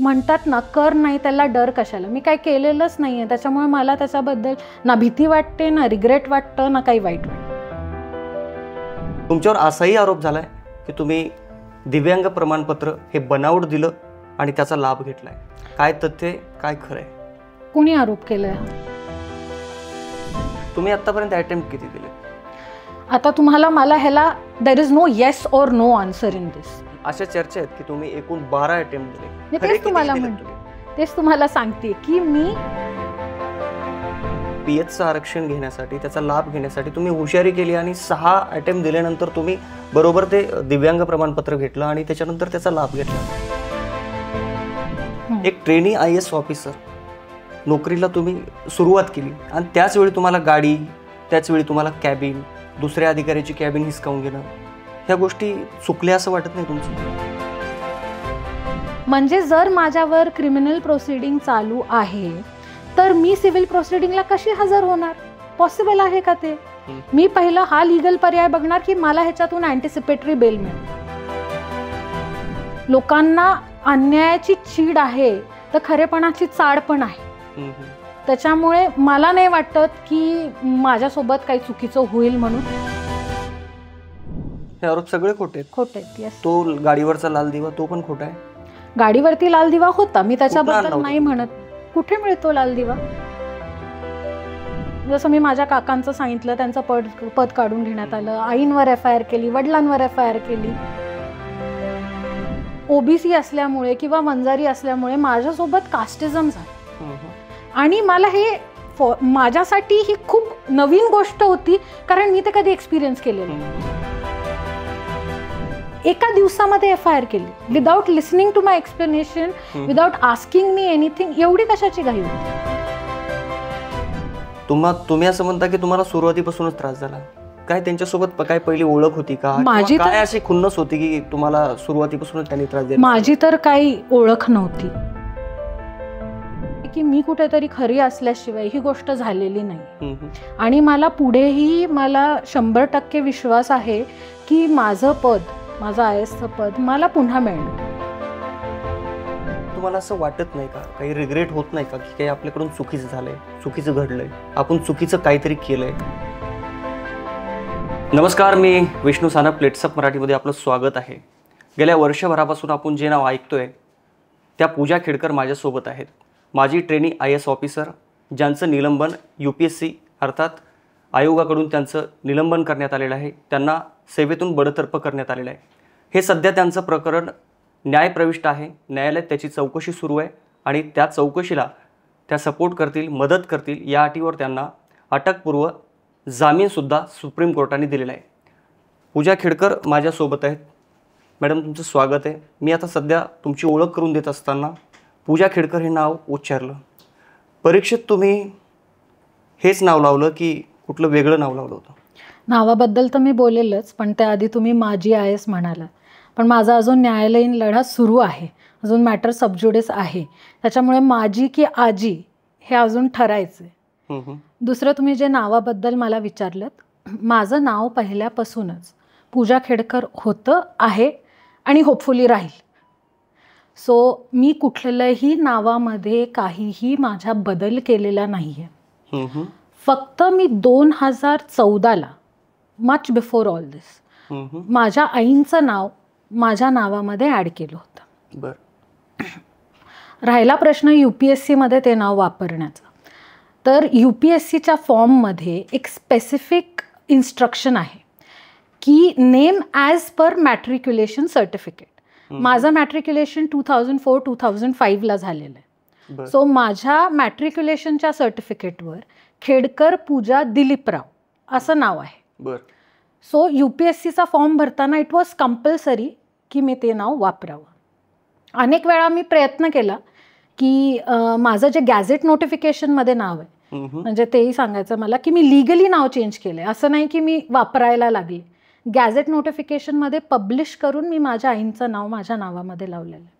म्हणतात ना, कर नाही त्याला डर कशाला. मी काय केलेलंच नाही आहे, त्याच्यामुळे मला त्याच्याबद्दल ना भीती वाटते, ना रिग्रेट वाटतं, ना काही वाईट वाटतं. तुमच्यावर असाही आरोप झालाय की तुम्ही दिव्यांग प्रमाणपत्र हे बनावट दिलं आणि त्याचा लाभ घेतलाय. काय तथ्य, काय खरंय? कोणी आरोप केलाय? तुम्ही आतापर्यंत अटेम्प्ट किती दिले? आता तुम्हाला मला ह्याला देयर इज नो येस और नो आन्सर इन दिस. अशा चर्चा आहेत की तुम्ही एकूण 12 अटेम्प्ट दिले. तेच तुम्हाला सांगते की मी पीएचचं आरक्षण घेण्यासाठी, त्याचा लाभ घेण्यासाठी तुम्ही हुशारी केली आणि 6 अटेम्प्ट दिल्यानंतर तुम्ही बरोबर ते दिव्यांग प्रमाणपत्र घेतलं आणि त्याच्यानंतर त्याचा लाभ घेतला. एक ट्रेनी IAS ऑफिसर नोकरीला तुम्ही सुरुवात केली आणि त्याच वेळी तुम्हाला गाडी, त्याच वेळी तुम्हाला कॅबिन, दुसऱ्या अधिकाऱ्याची कॅबिन हिसकावून घेणं, ह्या गोष्टी चुकल्या असं वाटत नाही तुमचं? म्हणजे जर माझ्यावर क्रिमिनल प्रोसिडिंग चालू आहे तर मी सिव्हिल प्रोसिडिंगला कशी हजर होणार? पॉसिबल आहे का ते? मी पहिला हा लीगल पर्याय बघणार की मला ह्याच्यातून अँटिसिपेटरी बेल मिळेल. लोकांना अन्यायाची चीड आहे तर खरेपणाची चाड पण आहे. त्याच्यामुळे मला नाही वाटत की माझ्यासोबत काही चुकीचं होईल म्हणून. हे आरोप सगळे खोटे आहेत. खोटे आहेत. येस. तो गाडीवरचा लाल दिवा तो पण खोटा आहे. गाडीवरती लाल दिवा होता, मी त्याच्याबद्दल नाही म्हणत. कुठे मिळतो लाल दिवा? जसं मी माझ्या काकांचं सांगितलं, त्यांचं पद काढून घेण्यात आलं, आईंवर FIR केली, वडिलांवर FIR केली. OBC असल्यामुळे किंवा वंजारी असल्यामुळे माझ्यासोबत कास्टिझम झालं आणि मला हे माझ्यासाठी ही खूप नवीन गोष्ट होती, कारण मी ते कधी एक्सपिरियन्स केलेलं. एका दिवसामध्ये FIR केली, without listening to my explanation, without asking me anything. एवढी कशाची घाई होती? तुम्ही असं म्हणता की तुम्हाला सुरुवातीपासूनच त्रास झाला. काय त्यांच्यासोबत काय पहिली ओळख होती का? माझी काय अशी खुन्नस होती की तुम्हाला सुरुवातीपासूनच त्यांनी त्रास दिला? माझी तर काही ओळख नव्हती की मी कुठेतरी खरी असल्याशिवाय ही गोष्ट झालेली नाही. आणि मला पुढेही मला 100% विश्वास आहे की माझं पद, माझं IASचं पद मला पुन्हा मिळणार. तुम्हाला असं वाटत नाही का, काही रिग्रेट होत नाही का की काही आपल्याकडून चुकीचं झालंय, चुकीचं घडलंय, आपण चुकीचं काहीतरी केलंय? नमस्कार, मी विष्णू सानप, प्लेट्सअप मराठीमध्ये आपलं स्वागत आहे. गेल्या वर्षभरापासून आपण जे नाव ऐकतोय त्या पूजा खेडकर माझ्यासोबत आहेत. माझी ट्रेनी IAS ऑफिसर, ज्यांचं निलंबन UPSC अर्थात आयोगाकडून त्यांचं निलंबन करण्यात आलेलं आहे. त्यांना सेवेतून बडतर्फ करण्यात आलेलं आहे. हे सध्या त्यांचं प्रकरण न्यायप्रविष्ट आहे. न्यायालयात त्याची चौकशी सुरू आहे आणि त्या चौकशीला त्या सपोर्ट करतील, मदत करतील या अटीवर त्यांना अटकपूर्व जामीनसुद्धा सुप्रीम कोर्टाने दिलेला आहे. पूजा खेडकर माझ्यासोबत आहेत. मॅडम, तुमचं स्वागत आहे. मी आता सध्या तुमची ओळख करून देत असताना पूजा खेडकर हे नाव उच्चारलं. परीक्षेत तुम्ही हेच नाव लावलं की कुठलं वेगळं नाव लावलं होतं? नावाबद्दल तर मी बोलेलच, पण त्याआधी तुम्ही माझी IAS म्हणाला. पण माझा अजून न्यायालयीन लढा सुरू आहे, अजून मॅटर सबज्युडिस आहे. त्याच्यामुळे माझी की आजी हे अजून ठरायचं आहे. दुसरं, तुम्ही जे नावाबद्दल मला विचारलं, माझं नाव पहिल्यापासूनच पूजा खेडकर होतं, आहे आणि होपफुली राहील. सो मी कुठल्याही नावामध्ये काहीही माझा बदल केलेला नाही आहे. फक्त मी 2014ला, मच बिफोर ऑल दिस, माझ्या आईंचं नाव माझ्या नावामध्ये ॲड केलं होतं. राहिला प्रश्न UPSCमध्ये ते नाव वापरण्याचा, तर UPSCच्या फॉर्ममध्ये एक स्पेसिफिक इन्स्ट्रक्शन आहे की name as per matriculation certificate. माझं मॅट्रिक्युलेशन 2004-2005ला झालेलं आहे. सो माझ्या मॅट्रिक्युलेशनच्या सर्टिफिकेटवर खेडकर पूजा दिलीपराव असं नाव आहे. सो UPSCचा फॉर्म भरताना इट वॉज कंपल्सरी की मी ते नाव वापरावं. अनेक वेळा मी प्रयत्न केला की माझं जे गॅझेट नोटिफिकेशनमध्ये नाव आहे, म्हणजे तेही सांगायचं मला की मी लिगली नाव चेंज केलं आहे, असं नाही की मी वापरायला लागले. गॅझेट नोटिफिकेशनमध्ये पब्लिश करून मी माझ्या आईंचं नाव माझ्या नावामध्ये लावलेलं आहे.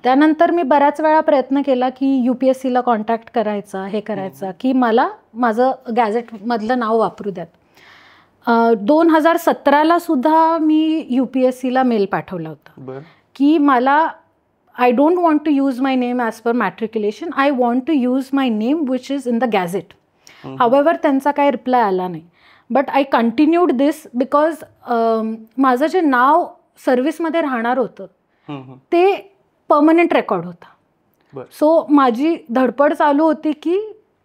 त्यानंतर मी बऱ्याच वेळा प्रयत्न केला की UPSCला कॉन्टॅक्ट करायचा, हे करायचा की मला माझं गॅझेटमधलं नाव वापरू द्यात. 2017ला सुद्धा मी UPSCला मेल पाठवला होता की मला I don't want to use my name as per matriculation. I want to use my name which is in the gazette. However, त्यांचा काही रिप्लाय आला नाही. But I continued this because माझं जे नाव सर्व्हिसमध्ये राहणार होतं ते परमनंट रेकॉर्ड होता. सो माझी धडपड चालू होती की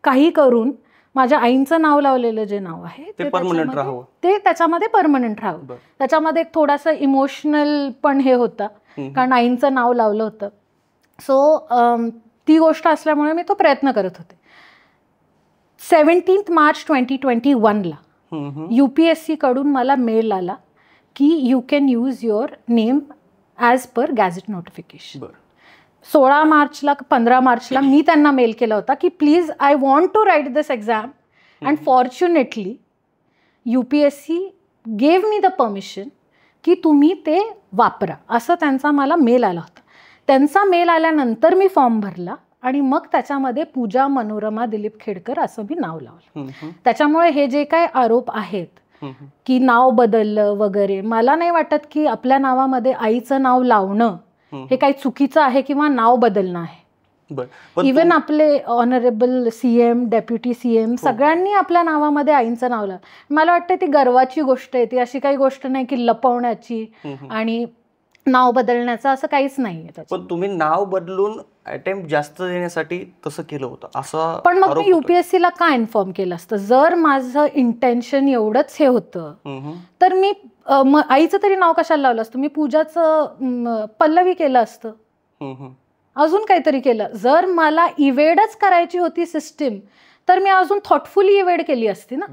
काही करून माझ्या आईंचं नाव लावलेलं जे नाव आहे ते त्याच्यामध्ये परमनंट राहावं. त्याच्यामध्ये एक थोडासा इमोशनल पण हे होता कारण आईंचं नाव लावलं होतं. सो ती गोष्ट असल्यामुळे मी तो प्रयत्न करत होते. 17 मार्च 2021ला UPSC कडून मला मेल आला की you can use your name as per gadget notification. 16 मार्चला 15 मार्चला मी त्यांना मेल केला होता की please I want to write this exam and fortunately UPSC gave me the permission की तुम्ही ते वापरा, असं त्यांचा मला मेल आला होता. त्यांचा मेल आल्यानंतर मी फॉर्म भरला आणि मग त्याच्यामध्ये पूजा मनोरमा दिलीप खेडकर असं मी नाव लावलं. त्याच्यामुळे हे जे काय आरोप आहेत की नाव बदललं वगैरे, मला नाही वाटत की आपल्या नावामध्ये आईचं नाव लावणं हे काही चुकीचं आहे किंवा नाव बदलणं आहे. इवन आपले ऑनरेबल CM, डेप्युटी CM सगळ्यांनी आपल्या नावामध्ये आईंचं नाव लावलं. मला वाटतं ती गर्वाची गोष्ट आहे. ती अशी काही गोष्ट नाही की लपवण्याची आणि नाव बदलण्याचं असं काहीच नाहीये. पण तुम्ही नाव बदलून अटेम्प्ट जास्त देण्यासाठी तसं केलं होतं असं. पण मग मी UPSCला का इन्फॉर्म केलं असतं? जर माझं इंटेन्शन एवढंच हे होतं तर मी आईचं तरी नाव कशाला लावलं असतं? मी पूजाचं पल्लवी केलं असतं, अजून काहीतरी केलं. जर मला इवेडच करायची होती सिस्टीम तर मी अजून थॉटफुली इवेड केली असती ना.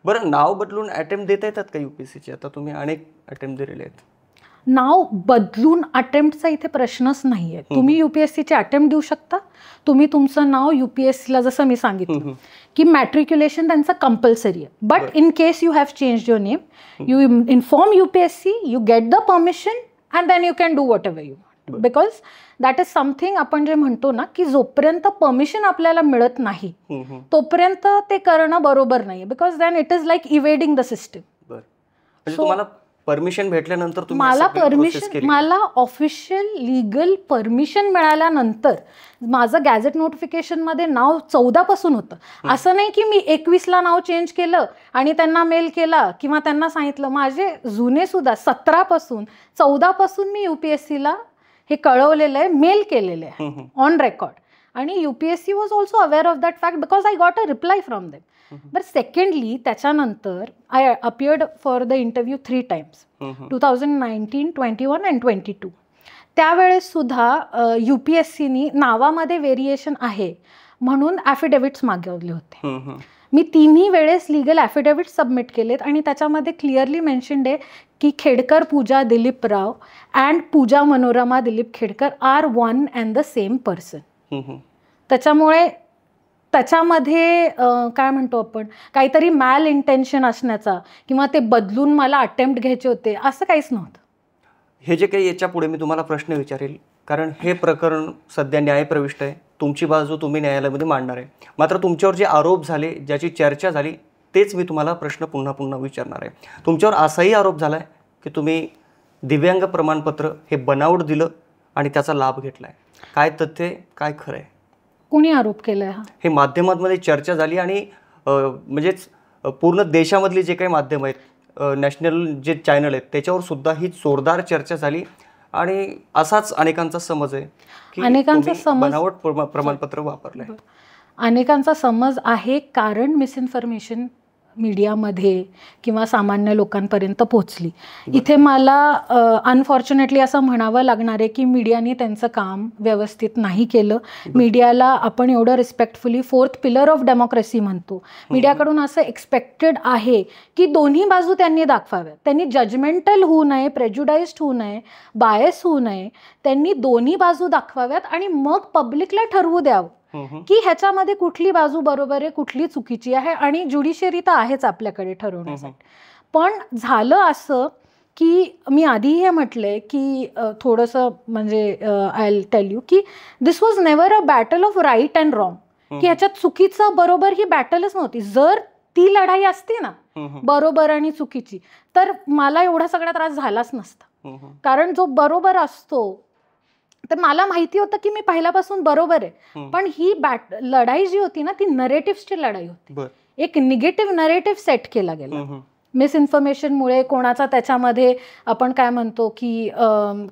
बरं, नाव बदलून अटेम्प्ट देता येतात का UPSCचे? आता तुम्ही अनेक अटेम्प्ट दिलेले आहेत. नाव बदलून अटेम्प्टचा इथे प्रश्नच नाही आहे. तुम्ही UPSCचे अटेम्प्ट देऊ शकता. तुम्ही तुमचं नाव UPSCला, जसं मी सांगितलं की मॅट्रिक्युलेशन त्यांचं कंपल्सरी आहे. But in case you have change your name, you inform UPSC, you get the permission and then you can do whatever you want. Because that is something आपण जे म्हणतो ना की जोपर्यंत परमिशन आपल्याला मिळत नाही तोपर्यंत ते करणं बरोबर नाही. Because then it is like evading the system. Permission भेटल्यानंतर मला ऑफिशियल लीगल परमिशन मिळाल्यानंतर माझं गॅझेट नोटिफिकेशनमध्ये नाव 14 पासून होतं. असं नाही की मी 21ला नाव चेंज केलं आणि त्यांना मेल केला किंवा त्यांना सांगितलं. माझे जुने सुद्धा 17 पासून 14 पासून मी UPSCला हे कळवलेलं आहे, मेल केलेलं आहे ऑन रेकॉर्ड. आणि UPSC was also aware of that fact because I got a reply from them. But secondly त्याच्यानंतर I appeared for the interview 3 times 2019, 21 and 22. त्यावेळेस सुद्धा UPSCनी नावामध्ये व्हेरिएशन आहे म्हणून ॲफिडेव्हिट्स मागवले होते. मी 3ही वेळेस लिगल ॲफिडेव्हिट सबमिट केलेत आणि त्याच्यामध्ये क्लिअरली मेन्शन्ड आहे की Khedkar Pooja Dilip Rao and Pooja Manorama Dilip Khedkar are one and the same person. त्याच्यामुळे त्याच्यामध्ये काय म्हणतो आपण, काहीतरी मॅल इंटेन्शन असण्याचा किंवा ते बदलून मला अटेम्प्ट घ्यायचे होते असं काहीच नव्हतं. हे जे काही याच्या पुढे मी तुम्हाला प्रश्न विचारेल, कारण हे प्रकरण सध्या न्यायप्रविष्ट आहे. तुमची बाजू तुम्ही न्यायालयामध्ये मांडणार आहे. मात्र तुमच्यावर जे आरोप झाले, ज्याची चर्चा झाली, तेच मी तुम्हाला प्रश्न पुन्हा पुन्हा विचारणार आहे. तुमच्यावर असाही आरोप झाला आहे की तुम्ही दिव्यांग प्रमाणपत्र हे बनावट दिलं आणि त्याचा लाभ घेतला आहे. काय तथ्य, काय खरं आहे? कोणी आरोप केलाय? हे माध्यमांमध्ये चर्चा झाली आणि म्हणजेच पूर्ण देशामधली जे काही माध्यम आहेत, नॅशनल जे चॅनल आहेत, त्याच्यावर सुद्धा ही जोरदार चर्चा झाली आणि असाच अनेकांचा समज आहे की बनावट प्रमाणपत्र वापरलंय. अनेकांचा समज आहे कारण मिसइन्फॉर्मेशन मीडियामध्ये किंवा सामान्य लोकांपर्यंत पोहोचली. इथे मला अनफॉर्च्युनेटली असं म्हणावं लागणार आहे की मीडियाने त्यांचं काम व्यवस्थित नाही केलं. मीडियाला आपण एवढं respectfully 4th pillar of democracy म्हणतो. मीडियाकडून असं एक्सपेक्टेड आहे की दोन्ही बाजू त्यांनी दाखवाव्यात. त्यांनी जजमेंटल होऊ नये, प्रेज्युडाइज्ड होऊ नये, बायस होऊ नये. त्यांनी दोन्ही बाजू दाखवाव्यात आणि मग पब्लिकला ठरवू द्यावं की ह्याच्यामध्ये कुठली बाजू बरोबर आहे, कुठली चुकीची आहे. आणि ज्युडिशियरी तर आहेच आपल्याकडे ठरवण्यासाठी. पण झालं असं की मी आधीही हे म्हटलंय की थोडंसं म्हणजे आय विल टेल यू की this was never a battle of right and wrong, की ह्याच्यात चुकीचं बरोबर ही बॅटलच नव्हती. जर ती लढाई असती ना बरोबर आणि चुकीची तर मला एवढा सगळा त्रास झालाच नसता. कारण जो बरोबर असतो तर मला माहिती होतं की मी पहिल्यापासून बरोबर आहे, पण ही लढाई जी होती ना ती नरेटिव्हची लढाई होती. एक निगेटिव्ह नरेटिव्ह सेट केला गेला मिसइन्फॉर्मेशनमुळे. कोणाचा त्याच्यामध्ये आपण काय म्हणतो की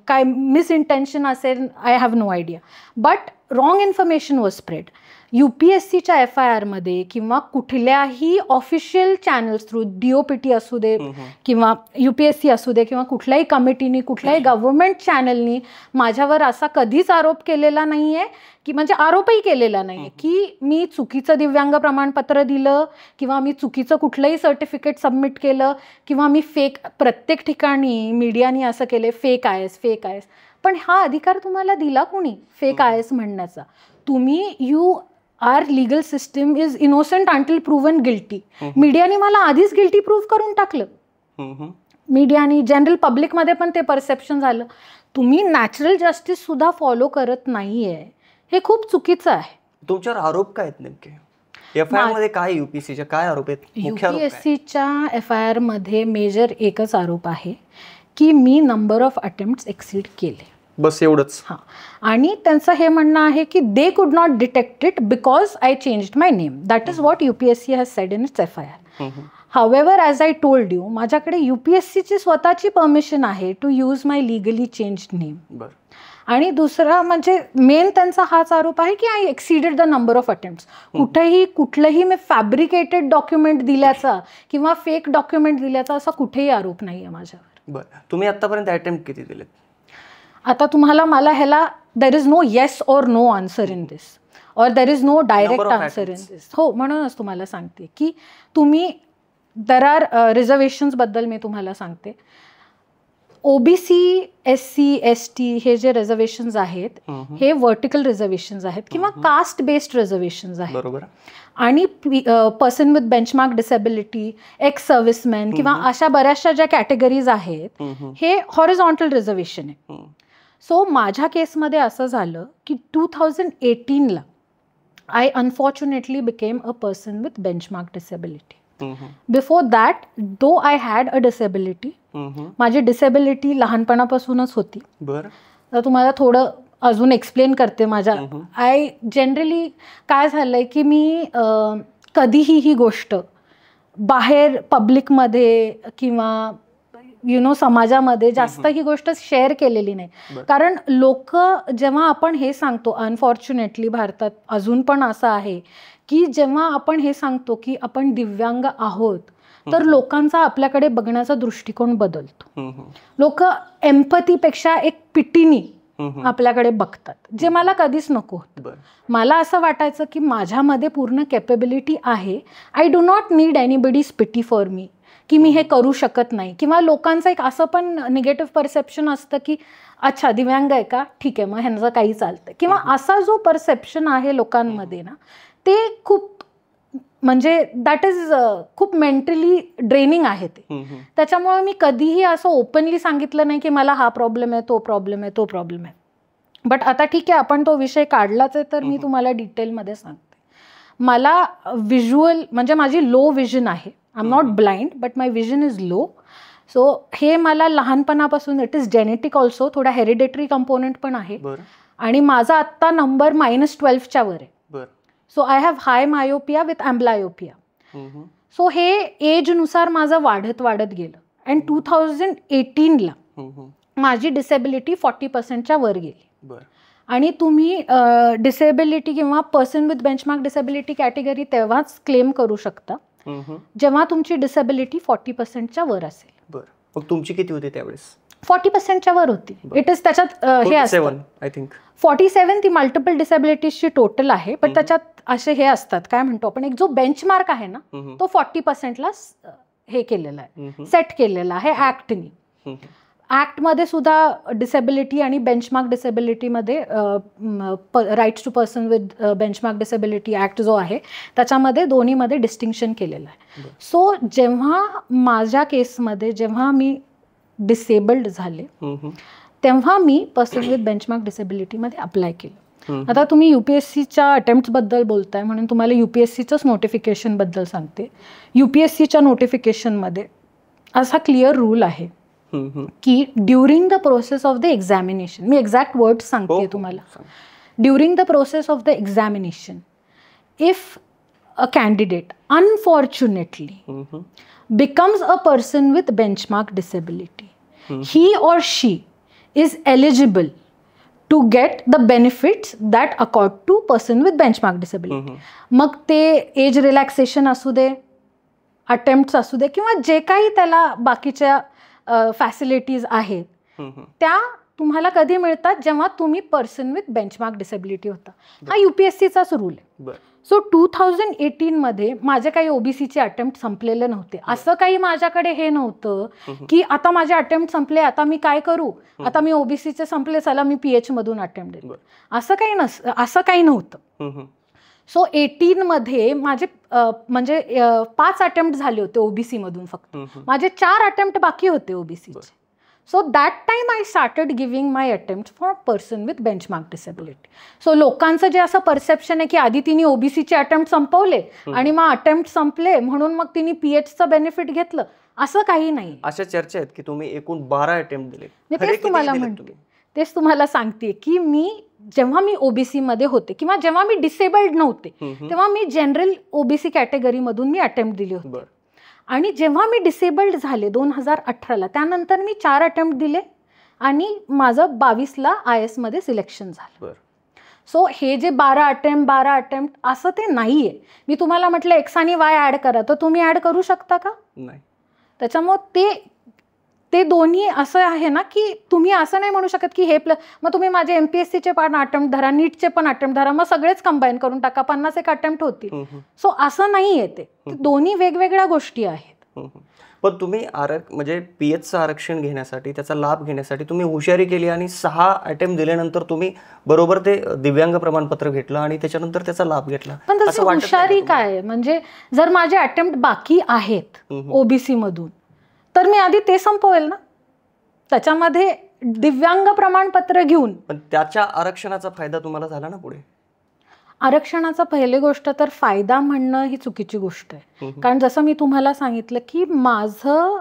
काय मिसइंटेन्शन असेल, I have no idea, but wrong information was spread. UPSCच्या FIR मध्ये किंवा कुठल्याही ऑफिशियल चॅनल्स थ्रू, DOPT असू दे किंवा UPSC असू दे किंवा कुठल्याही कमिटीनी, कुठल्याही गव्हर्नमेंट चॅनलनी माझ्यावर असा कधीच आरोप केलेला नाही आहे की, म्हणजे आरोपही केलेला नाही आहे की मी चुकीचं दिव्यांग प्रमाणपत्र दिलं किंवा मी चुकीचं कुठलंही सर्टिफिकेट सबमिट केलं किंवा मी फेक, प्रत्येक ठिकाणी मीडियानी असं केले फेक IAS फेक IAS. पण हा अधिकार तुम्हाला दिला कोणी फेक IAS म्हणण्याचा? तुम्ही, you are legal system is innocent until proven guilty. मीडियाने मला आधीच गिल्टी प्रूव्ह करून टाकलं. मीडियानी, जनरल पब्लिकमध्ये पण ते परसेप्शन झालं. तुम्ही नॅचरल जस्टिस सुद्धा फॉलो करत नाहीये, हे खूप चुकीचं आहे. तुमच्यावर आरोप काय आहेत नेमके? FIR मध्ये काय, UPSCच्या काय आरोप आहेत? UPSCच्या FIR मध्ये मेजर एकच आरोप आहे की मी नंबर ऑफ अटेम्प्ट्स एक्सीड केले, बस एवढंच. हां. आणि त्यांचं हे म्हणणं आहे की they could not detect it because I changed my name. That is what UPSC has said in its FIR. However, as I told you, माझ्याकडे UPSCची स्वतःची परमिशन आहे to use my legally changed name. आणि दुसरा म्हणजे main त्यांचा हाच आरोप आहे की I exceeded the number of attempts. कुठलंही मी फॅब्रिकेटेड डॉक्युमेंट दिल्याचा किंवा फेक डॉक्युमेंट दिल्याचा असा कुठेही आरोप नाही आहे माझ्यावर. बरं, तुम्ही आतापर्यंत अटेम्प्ट किती दिलेत? आता तुम्हाला, मला ह्याला there is no yes or no answer in this, or there is no direct answer in this. हो, म्हणूनच तुम्हाला सांगते की तुम्ही, देर आर रिझर्वेशन्सबद्दल मी तुम्हाला सांगते. OBC, SC, ST हे जे रिझर्वेशन्स आहेत हे व्हर्टिकल रिझर्वेशन्स आहेत किंवा कास्ट बेस्ड रिझर्वेशन्स आहेत. बरोबर. आणि person with benchmark disability, ex serviceman किंवा अशा बऱ्याचशा ज्या कॅटेगरीज आहेत हे हॉरिझॉन्टल रिझर्वेशन आहे. सो माझ्या केसमध्ये असं झालं की 2018ला I unfortunately became a person with benchmark disability. Before that, though I had a disability, माझी डिसेबिलिटी लहानपणापासूनच होती. तर तुम्हाला थोडं अजून एक्सप्लेन करते माझ्या. आय जनरली काय झालंय की मी कधीही ही गोष्ट बाहेर पब्लिकमध्ये किंवा समाजामध्ये जास्त ही गोष्ट शेअर केलेली नाही. कारण लोक जेव्हा आपण हे सांगतो, अनफॉर्च्युनेटली भारतात अजून पण असं आहे की जेव्हा आपण हे सांगतो की आपण दिव्यांग आहोत तर लोकांचा आपल्याकडे बघण्याचा दृष्टिकोन बदलतो. लोक एम्पथीपेक्षा एक पिटीनी आपल्याकडे बघतात, जे मला कधीच नको होतं. मला असं वाटायचं की माझ्यामध्ये पूर्ण कॅपेबिलिटी आहे. I do not need anybody's pity for me, की मी हे करू शकत नाही. किंवा लोकांचं एक असं पण निगेटिव्ह परसेप्शन असतं की अच्छा दिव्यांग आहे का, ठीक आहे, मग ह्यांचं काही चालतं. किंवा असा जो परसेप्शन आहे लोकांमध्ये ना, ते खूप, म्हणजे दॅट इज खूप मेंटली ड्रेनिंग आहे ते. त्याच्यामुळे मी कधीही असं ओपनली सांगितलं नाही की मला हा प्रॉब्लेम आहे, तो प्रॉब्लेम आहे, तो प्रॉब्लेम आहे. बट आता ठीक आहे, आपण तो विषय काढलाच आहे तर मी तुम्हाला डिटेलमध्ये सांगते. मला व्हिज्युअल, म्हणजे माझी लो विजन आहे. I am not blind but my vision is low. So हे मला लहानपणापासून, इट इज जेनेटिक ऑल्सो, थोडा हेरिडेटरी कंपोनेंट पण आहे. आणि माझा आत्ता नंबर -12च्या वर आहे. So I have high myopia with amblyopia. So हे एजनुसार माझं वाढत गेलं. अँड 2018ला माझी डिसेबिलिटी 40%च्या वर गेली. आणि तुम्ही डिसेबिलिटी किंवा person with benchmark disability category तेव्हाच क्लेम करू शकता जेव्हा तुमची डिसेबिलिटी 40%च्या वर असेल. मग तुमची किती होती त्यावेळेस? 40%च्या वर होती. इट इज, त्याच्यात हे असतं, आय थिंक 47 ती मल्टिपल डिसेबिलिटीजची टोटल आहे. पण त्याच्यात असे हे असतात, काय म्हणतो आपण, एक जो बेंचमार्क आहे ना तो 40%ला हे केलेला आहे, सेट केलेला आहे ऍक्टनी. ऍक्टमध्ये सुद्धा डिसेबिलिटी आणि बेंचमार्क डिसेबिलिटीमध्ये rights to person with benchmark disability act जो आहे त्याच्यामध्ये दोन्हीमध्ये डिस्टिंक्शन केलेलं आहे. सो जेव्हा माझ्या केसमध्ये जेव्हा मी डिसेबल्ड झाले तेव्हा me person with benchmark डिसेबिलिटीमध्ये apply केलं. आता तुम्ही UPSCच्या अटेम्प्टबद्दल बोलताय म्हणून तुम्हाला UPSCच्याच नोटिफिकेशनबद्दल सांगते. UPSCच्या नोटिफिकेशनमध्ये असा क्लिअर रूल आहे की during the process of the examination, me exact words सांगते तुम्हाला, during the process of the examination if a candidate unfortunately becomes a person with benchmark disability, he or she is eligible to get the benefits that accord to person with benchmark disability. मग ते age relaxation असू दे, attempts असू दे, किंवा जे काही त्याला बाकीच्या facilities आहेत त्या तुम्हाला कधी मिळतात, जेव्हा तुम्ही पर्सन विथ बेंचमार्क डिसेबिलिटी होता. हा UPSCचाच रूल आहे. सो 2018 मध्ये माझे काही ओबीसीचे अटेम्प्ट संपलेले नव्हते. असं काही माझ्याकडे हे नव्हतं की आता माझे अटेम्प्ट संपले, आता मी काय करू, आता मी ओबीसीचे संपले, चला मी PH मधून अटेम्प्ट देतो, असं काही नव्हतं. सो 18 मध्ये माझे म्हणजे 5 अटेम्प्ट झाले होते ओबीसी मधून, फक्त माझे 4 अटेम्प्ट बाकी होते ओबीसीचे. So that time I started giving my attempt for person with benchmark disability. So लोकांचं जे असं परसेप्शन आहे की आधी तिने ओबीसीचे अटेम्प्ट संपवले आणि मग अटेम्प्ट संपले म्हणून मग तिने PHचं बेनिफिट घेतलं, असं काही नाही. अशा चर्चा आहेत की तुम्ही एकूण 12 अटेम्प्ट दिले. तेच तुम्हाला म्हणते, तेच तुम्हाला सांगते की जेव्हा मी ओबीसी मध्ये होते किंवा जेव्हा मी डिसेबल्ड नव्हते तेव्हा मी जनरल ओबीसी कॅटेगरीमधून मी अटेम्प्ट दिले होते. आणि जेव्हा मी डिसेबल्ड झाले 2018ला, त्यानंतर मी 4 अटेम्प्ट दिले आणि माझं 22ला IS मध्ये सिलेक्शन झालं. सो हे जे 12 अटेम्प्ट असं ते नाहीये. मी तुम्हाला म्हटलं X आणि Y ऍड करा, तर तुम्ही ऍड करू शकता का? नाही. त्याच्यामुळे ते दोन्ही असं आहे ना की तुम्ही असं नाही म्हणू शकत की हे मग तुम्ही माझे MPSCचे पण अटेम्प्ट धरा, नीटचे पण अटेम्प्ट धरा, मग सगळेच कंबाईन करून टाका, 51 अटेम्प्ट होतील. सो असं नाही येते, दोन्ही वेगवेगळ्या गोष्टी आहेत. पण तुम्ही म्हणजे PHचं आरक्षण घेण्यासाठी, त्याचा लाभ घेण्यासाठी तुम्ही हुशारी केली आणि 6 अटेम्प्ट दिल्यानंतर तुम्ही बरोबर ते दिव्यांग प्रमाणपत्र घेतलं आणि त्याच्यानंतर त्याचा लाभ घेतला. पण तशी हुशारी काय, म्हणजे जर माझे अटेम्प्ट बाकी आहेत ओबीसी मधून तर मी आधी ते संपवेल ना, त्याच्यामध्ये दिव्यांग प्रमाणपत्र घेऊन. पण त्याच्या आरक्षणाचा फायदा तुम्हाला झाला ना पुढे? आरक्षणाचा पहिली गोष्ट तर फायदा म्हणणं ही चुकीची गोष्ट आहे. कारण जसं मी तुम्हाला सांगितलं की माझं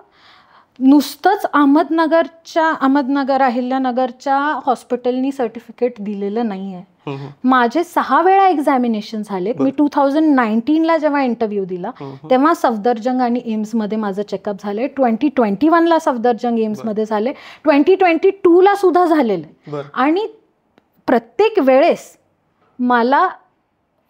नुसतंच अहमदनगर अहिल्यानगरच्या हॉस्पिटलनी सर्टिफिकेट दिलेलं नाही आहे. माझे 6 वेळा एक्झामिनेशन झाले. मी 2019ला जेव्हा इंटरव्ह्यू दिला तेव्हा सफदरजंग आणि एम्समध्ये माझं चेकअप झाले. 2021ला सफदरजंग एम्समध्ये झाले, 2022ला सुद्धा झालेलं. आणि प्रत्येक वेळेस मला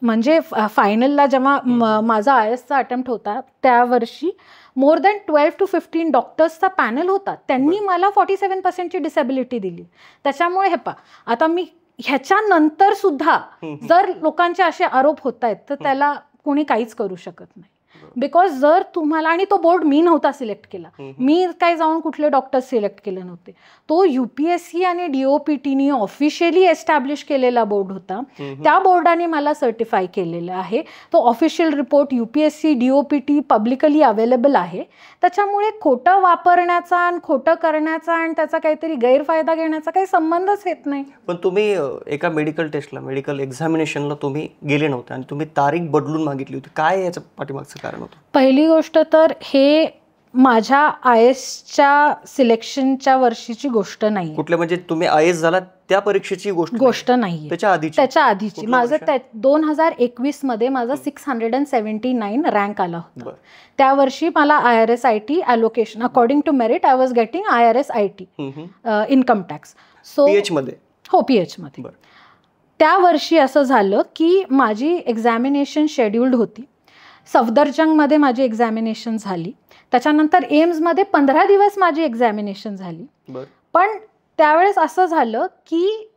म्हणजे फायनलला जेव्हा माझा ISचा अटेम्प्ट होता त्या वर्षी मोर दॅन 12 to 15 डॉक्टर्सचा पॅनल होता, त्यांनी मला 47% डिसेबिलिटी दिली. त्याच्यामुळे आता मी ह्याच्यानंतर सुद्धा जर लोकांचे असे आरोप होत आहेत तर त्याला कोणी काहीच करू शकत नाही. बिकॉज जर तुम्हाला, आणि तो बोर्ड मी नव्हता सिलेक्ट केला, मी काय जाऊन कुठले डॉक्टर सिलेक्ट केले नव्हते, तो UPSC आणि DOPTनी ऑफिशियली एस्टॅब्लिश केलेला बोर्ड होता. त्या बोर्डाने मला सर्टिफाय केलेलं आहे. तो official report UPSC DOPT publicly available आहे. त्याच्यामुळे खोटं वापरण्याचा आणि खोटं करण्याचा आणि त्याचा काहीतरी गैरफायदा घेण्याचा काही संबंधच येत नाही. पण तुम्ही एका मेडिकल टेस्टला, मेडिकल एक्झामिनेशनला तुम्ही गेले नव्हते आणि तुम्ही तारीख बदलून मागितली होती, काय याच्या पाठीमागचं कारण होतं? पहिली गोष्ट तर हे माझ्या ISच्या सिलेक्शनच्या वर्षीची गोष्ट नाही. कुठल्या म्हणजे तुम्ही IS झाला त्या परीक्षेची गोष्ट नाही, त्याच्या आधीची. माझं 2021 मध्ये माझा 679 रँक आला होता. त्या वर्षी मला IRS IT allocation according to merit I was getting IRS IT income tax. So PH मध्ये, हो PH मध्ये. त्या वर्षी असं झालं की माझी एक्झामिनेशन शेड्यूल्ड होती. सफदरजंगमध्ये माझी एक्झामिनेशन झाली, त्याच्यानंतर एम्समध्ये 15 दिवस माझी एक्झामिनेशन झाली. पण त्यावेळेस असं झालं की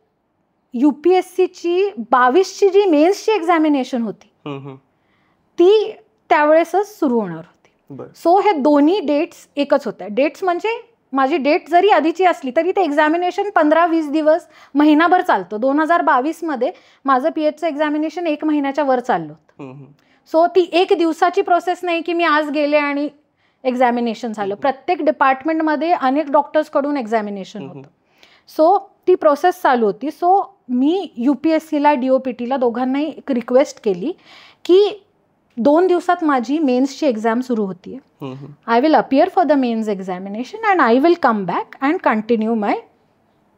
UPSCची 22ची जी मेन्सची एक्झामिनेशन होती ती त्यावेळेसच सुरू होणार होती. सो हे दोन्ही डेट्स एकच होत्या. डेट्स म्हणजे माझी डेट जरी आधीची असली तरी ते एक्झामिनेशन 15-20 दिवस, महिनाभर चालतं. 2022 मध्ये माझं PHचं एक्झामिनेशन 1 महिन्याच्या वर चाललं होतं. सो ती 1 दिवसाची प्रोसेस नाही की मी आज गेले आणि एक्झामिनेशन झालं. प्रत्येक डिपार्टमेंटमध्ये अनेक डॉक्टर्सकडून एक्झामिनेशन होतं. सो ती प्रोसेस चालू होती. सो मी UPSCला DOPTला दोघांनाही एक रिक्वेस्ट केली की 2 दिवसात माझी मेन्सची एक्झाम सुरू होती. I will appear for the mains examination and I will come back and continue my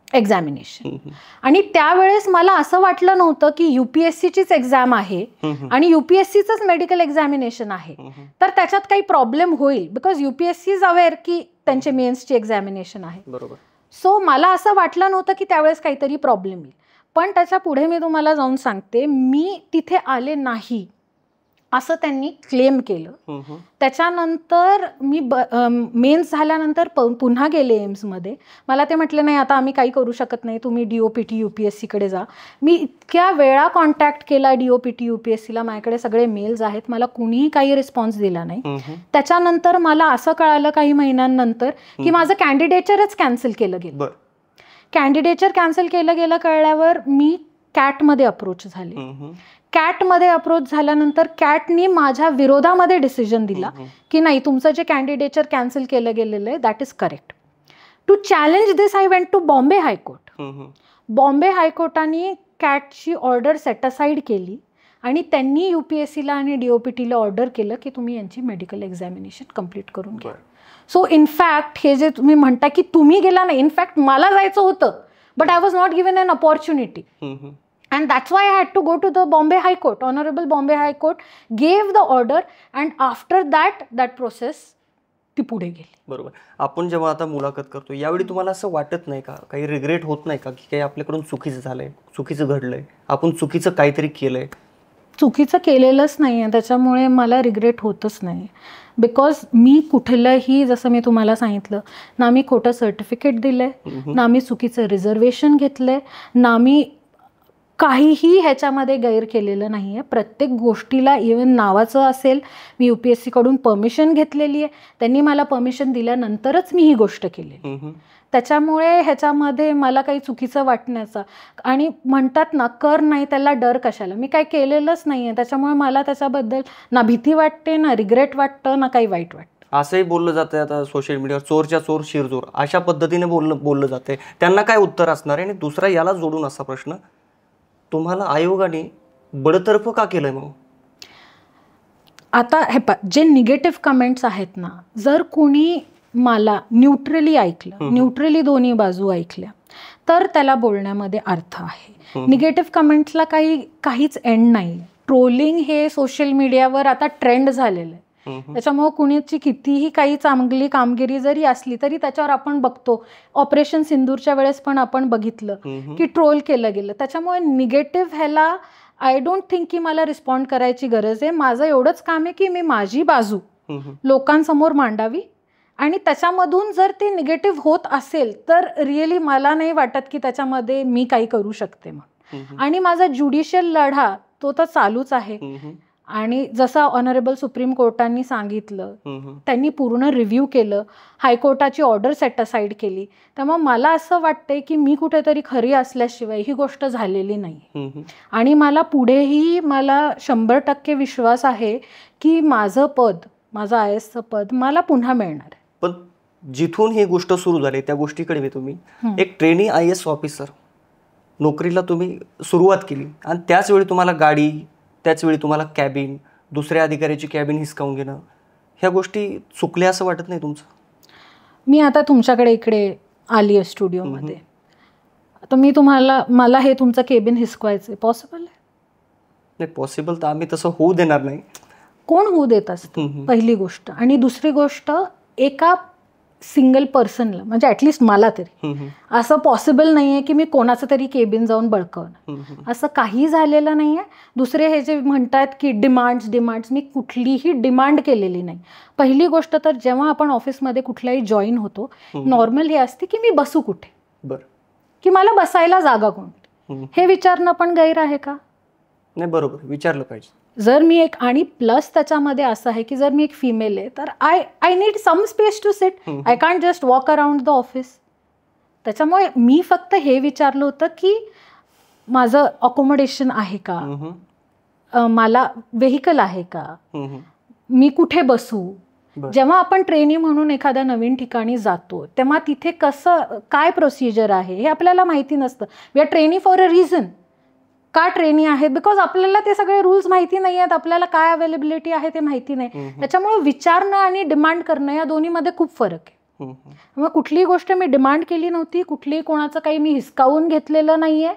examination. आणि त्यावेळेस मला असं वाटलं नव्हतं की UPSCचीच एक्झाम आहे आणि UPSCचंच मेडिकल एक्झामिनेशन आहे तर त्याच्यात काही प्रॉब्लेम होईल, बिकॉज UPSC इज अवेअर की त्यांचे मेन्सची एक्झामिनेशन आहे. बरोबर. सो मला असं वाटलं नव्हतं की त्यावेळेस काहीतरी प्रॉब्लेम येईल. पण त्याच्या पुढे मी तुम्हाला जाऊन सांगते, मी तिथे आले नाही असं त्यांनी क्लेम केलं. त्याच्यानंतर मी मेन्स झाल्यानंतर पुन्हा गेले एम्समध्ये. मला ते म्हटले नाही आता आम्ही काही करू शकत नाही, तुम्ही DOPT UPSCकडे जा. मी इतक्या वेळा कॉन्टॅक्ट केला DOPT UPSCला, माझ्याकडे सगळे मेल्स आहेत, मला कुणीही काही रिस्पॉन्स दिला नाही. त्याच्यानंतर मला असं कळालं काही महिन्यांनंतर की माझं कॅन्डिडेचरच कॅन्सल केलं गेलं. कॅन्डिडेचर कॅन्सल केलं गेलं कळल्यावर मी कॅटमध्ये अप्रोच झाले. कॅटमध्ये अप्रोच झाल्यानंतर कॅटनी माझ्या विरोधामध्ये डिसिजन दिला की नाही, तुमचं जे कॅन्डिडेचर कॅन्सल केलं गेलेलं आहे that is correct. To challenge this I went to Bombay high court. Bombay हायकोर्टाने कॅटची ऑर्डर सेटअसाइड केली आणि त्यांनी UPSCला आणि DOPTला ऑर्डर केलं की तुम्ही यांची मेडिकल एक्झामिनेशन कम्प्लीट करून घ्या. सो इनफॅक्ट हे जे तुम्ही म्हणता की तुम्ही गेला नाही, इनफॅक्ट मला जायचं होतं but I was not given an opportunity. And that's why I had to go to the Bombay High Court. Honorable Bombay High Court gave the order and after that process ती पुढे गेली. बरोबर. आपण जेव्हा आता मुलाखत करतो यावेळी तुम्हाला असं वाटत नाही का, काही रिग्रेट होत नाही का की काही आपल्याकडून चुकीचं झालंय, चुकीचं घडलंय, आपण चुकीचं काहीतरी केलंय? चुकीचं केलेलंच नाही आहे, त्याच्यामुळे मला रिग्रेट होतच नाही. बिकॉज मी कुठलंही, जसं मी तुम्हाला सांगितलं ना, मी खोटं सर्टिफिकेट दिलंय, ना मी चुकीचं रिझर्वेशन घेतलंय, ना मी काहीही ह्याच्यामध्ये गैर केलेलं नाही आहे. प्रत्येक गोष्टीला इवन नावाचं असेल, मी UPSCकडून परमिशन घेतलेली आहे, त्यांनी मला परमिशन दिल्यानंतरच मी ही गोष्ट केली. त्याच्यामुळे ह्याच्यामध्ये मला काही चुकीचं वाटण्याचा, आणि म्हणतात ना कर नाही त्याला डर कशाला, मी काही केलेलंच नाही आहे, त्याच्यामुळे मला त्याच्याबद्दल ना भीती वाटते, ना रिग्रेट वाटतं, ना काही वाईट वाटतं. असंही बोललं जातं आता सोशल मीडियावर, चोरच्या चोर शिरचोर अशा पद्धतीने बोललं जाते. त्यांना काय उत्तर असणार आहे? आणि दुसरा याला जोडून असा प्रश्न, तुम्हाला आयोगाने बडतर्फ का केलंय? मग आता हे जे निगेटिव्ह कमेंट्स आहेत ना, जर कोणी मला न्यूट्रली ऐकलं, न्यूट्रली दोन्ही बाजू ऐकल्या, तर त्याला बोलण्यामध्ये अर्थ आहे. निगेटिव्ह कमेंट्सला काहीच एंड नाही. ट्रोलिंग हे सोशल मीडियावर आता ट्रेंड झालेलं आहे. त्याच्यामुळे कुणीची कितीही काही चांगली कामगिरी जरी असली तरी त्याच्यावर आपण बघतो, ऑपरेशन सिंदूरच्या वेळेस पण आपण बघितलं की ट्रोल केलं गेलं. त्याच्यामुळे निगेटिव्ह ह्याला आय डोंट थिंक की मला रिस्पॉन्ड करायची गरज आहे. माझं एवढंच काम आहे की मी माझी बाजू लोकांसमोर मांडावी, आणि त्याच्यामधून जर ते निगेटिव्ह होत असेल तर रिअली मला नाही वाटत की त्याच्यामध्ये मी काही करू शकते मग. आणि माझा ज्युडिशियल लढा तो तर चालूच आहे. आणि जसं ऑनरेबल सुप्रीम कोर्टांनी सांगितलं, त्यांनी पूर्ण रिव्ह्यू केलं, हायकोर्टाची ऑर्डर सेटअसाइड केली. त्यामुळे मला असं वाटतंय की मी कुठेतरी खरी असल्याशिवाय ही गोष्ट झालेली नाही. आणि मला पुढेही मला 100% विश्वास आहे की माझं पद, माझं IASचं पद मला पुन्हा मिळणार आहे. पण जिथून ही गोष्ट सुरू झाली त्या गोष्टीकडे मी, तुम्ही एक ट्रेनी IAS ऑफिसर नोकरीला तुम्ही सुरुवात केली आणि त्याच वेळी तुम्हाला गाडी, त्याच वेळी तुम्हाला कॅबिन, दुसऱ्या अधिकाऱ्याची कॅबिन हिसकावून घेणं, ह्या गोष्टी चुकल्या असं वाटत नाही तुमचं? मी आता तुमच्याकडे इकडे आली आहे स्टुडिओमध्ये, आता मी मला हे तुमचं केबिन हिसकवायचं आहे, पॉसिबल आहे? नाही पॉसिबल तर आम्ही तसं होऊ देणार नाही. कोण होऊ देत असतं, पहिली गोष्ट. आणि दुसरी गोष्ट, एका सिंगल पर्सनला, म्हणजे ॲटलिस्ट मला तरी असं पॉसिबल नाही आहे की मी कोणाचं तरी केबिन जाऊन बळकवणं, असं काही झालेलं नाही आहे. दुसरे हे जे म्हणतात की डिमांड्स, मी कुठलीही डिमांड केलेली नाही. पहिली गोष्ट तर जेव्हा आपण ऑफिसमध्ये कुठल्याही जॉईन होतो, नॉर्मल हे असते की मी बसू कुठे, की मला बसायला जागा कोणती, हे विचारणं पण गैर आहे का? नाही, बरोबर, विचारलं पाहिजे. जर मी एक, आणि प्लस त्याच्यामध्ये असं आहे की जर मी एक फिमेल आहे तर I need some space to sit, I can't just walk around the office. त्याच्यामुळे मी फक्त हे विचारलं होतं की माझं अकोमोडेशन आहे का, मला व्हेकल आहे का, मी कुठे बसू. जेव्हा आपण ट्रेनी म्हणून एखाद्या नवीन ठिकाणी जातो तेव्हा तिथे कसं काय प्रोसिजर आहे हे आपल्याला माहिती नसतं. We are trainee for a reason. का ट्रेनी आहेत, बिकॉज आपल्याला ते सगळे रूल्स माहिती नाही आहेत, आपल्याला काय अवेलेबिलिटी आहे ते माहिती नाही. त्याच्यामुळे विचारणं आणि डिमांड करणं या दोन्हीमध्ये खूप फरक आहे. मग कुठलीही गोष्ट मी डिमांड केली नव्हती, कुठलीही कोणाचं काही मी हिसकावून घेतलेलं नाहीये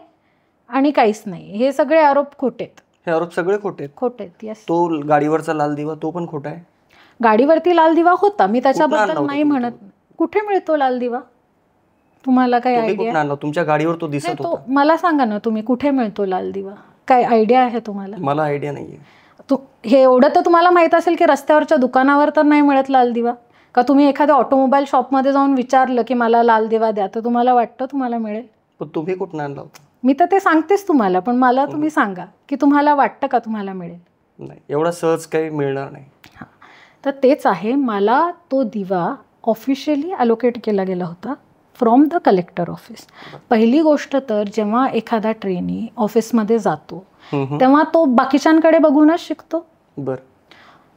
आणि काहीच नाही. हे सगळे आरोप खोटे आहेत. हे आरोप सगळे खोटे आहेत. खोटे आहेत. येस. तो गाडीवरचा लाल दिवा तो पण खोटा आहे. गाडीवरती लाल दिवा होता, मी त्याच्याबद्दल नाही म्हणत. कुठे मिळतो लाल दिवा? तुम्हाला काही आयडिया? तुमच्या गाडीवर तो दिसत होता. मला सांगा ना तुम्ही, कुठे मिळतो लाल दिवा? काय आयडिया आहे तुम्हाला? मला आयडिया नाहीये. हे एवढं तर तुम्हाला माहित असेल की रस्त्यावरच्या दुकानावर तर नाही मिळत लाल दिवा. का तुम्ही एखाद्या ऑटोमोबाईल शॉपमध्ये जाऊन विचारलं की मला लाल दिवा द्या, तर तुम्हाला वाटतं तुम्हाला मिळेल? पण तुम्ही कुठून आणला होता? मी तर ते सांगतेच तुम्हाला, पण मला तुम्ही सांगा की तुम्हाला वाटतं का तुम्हाला मिळेल? नाही, एवढा सहज काही मिळणार नाही. हां, तर तेच आहे. मला तो दिवा ऑफिशियली अलोकेट केला गेला होता फ्रॉम द कलेक्टर ऑफिस. पहिली गोष्ट तर जेव्हा एखादा ट्रेनी ऑफिसमध्ये जातो तेव्हा तो बाकीच्यांकडे बघूनच शिकतो.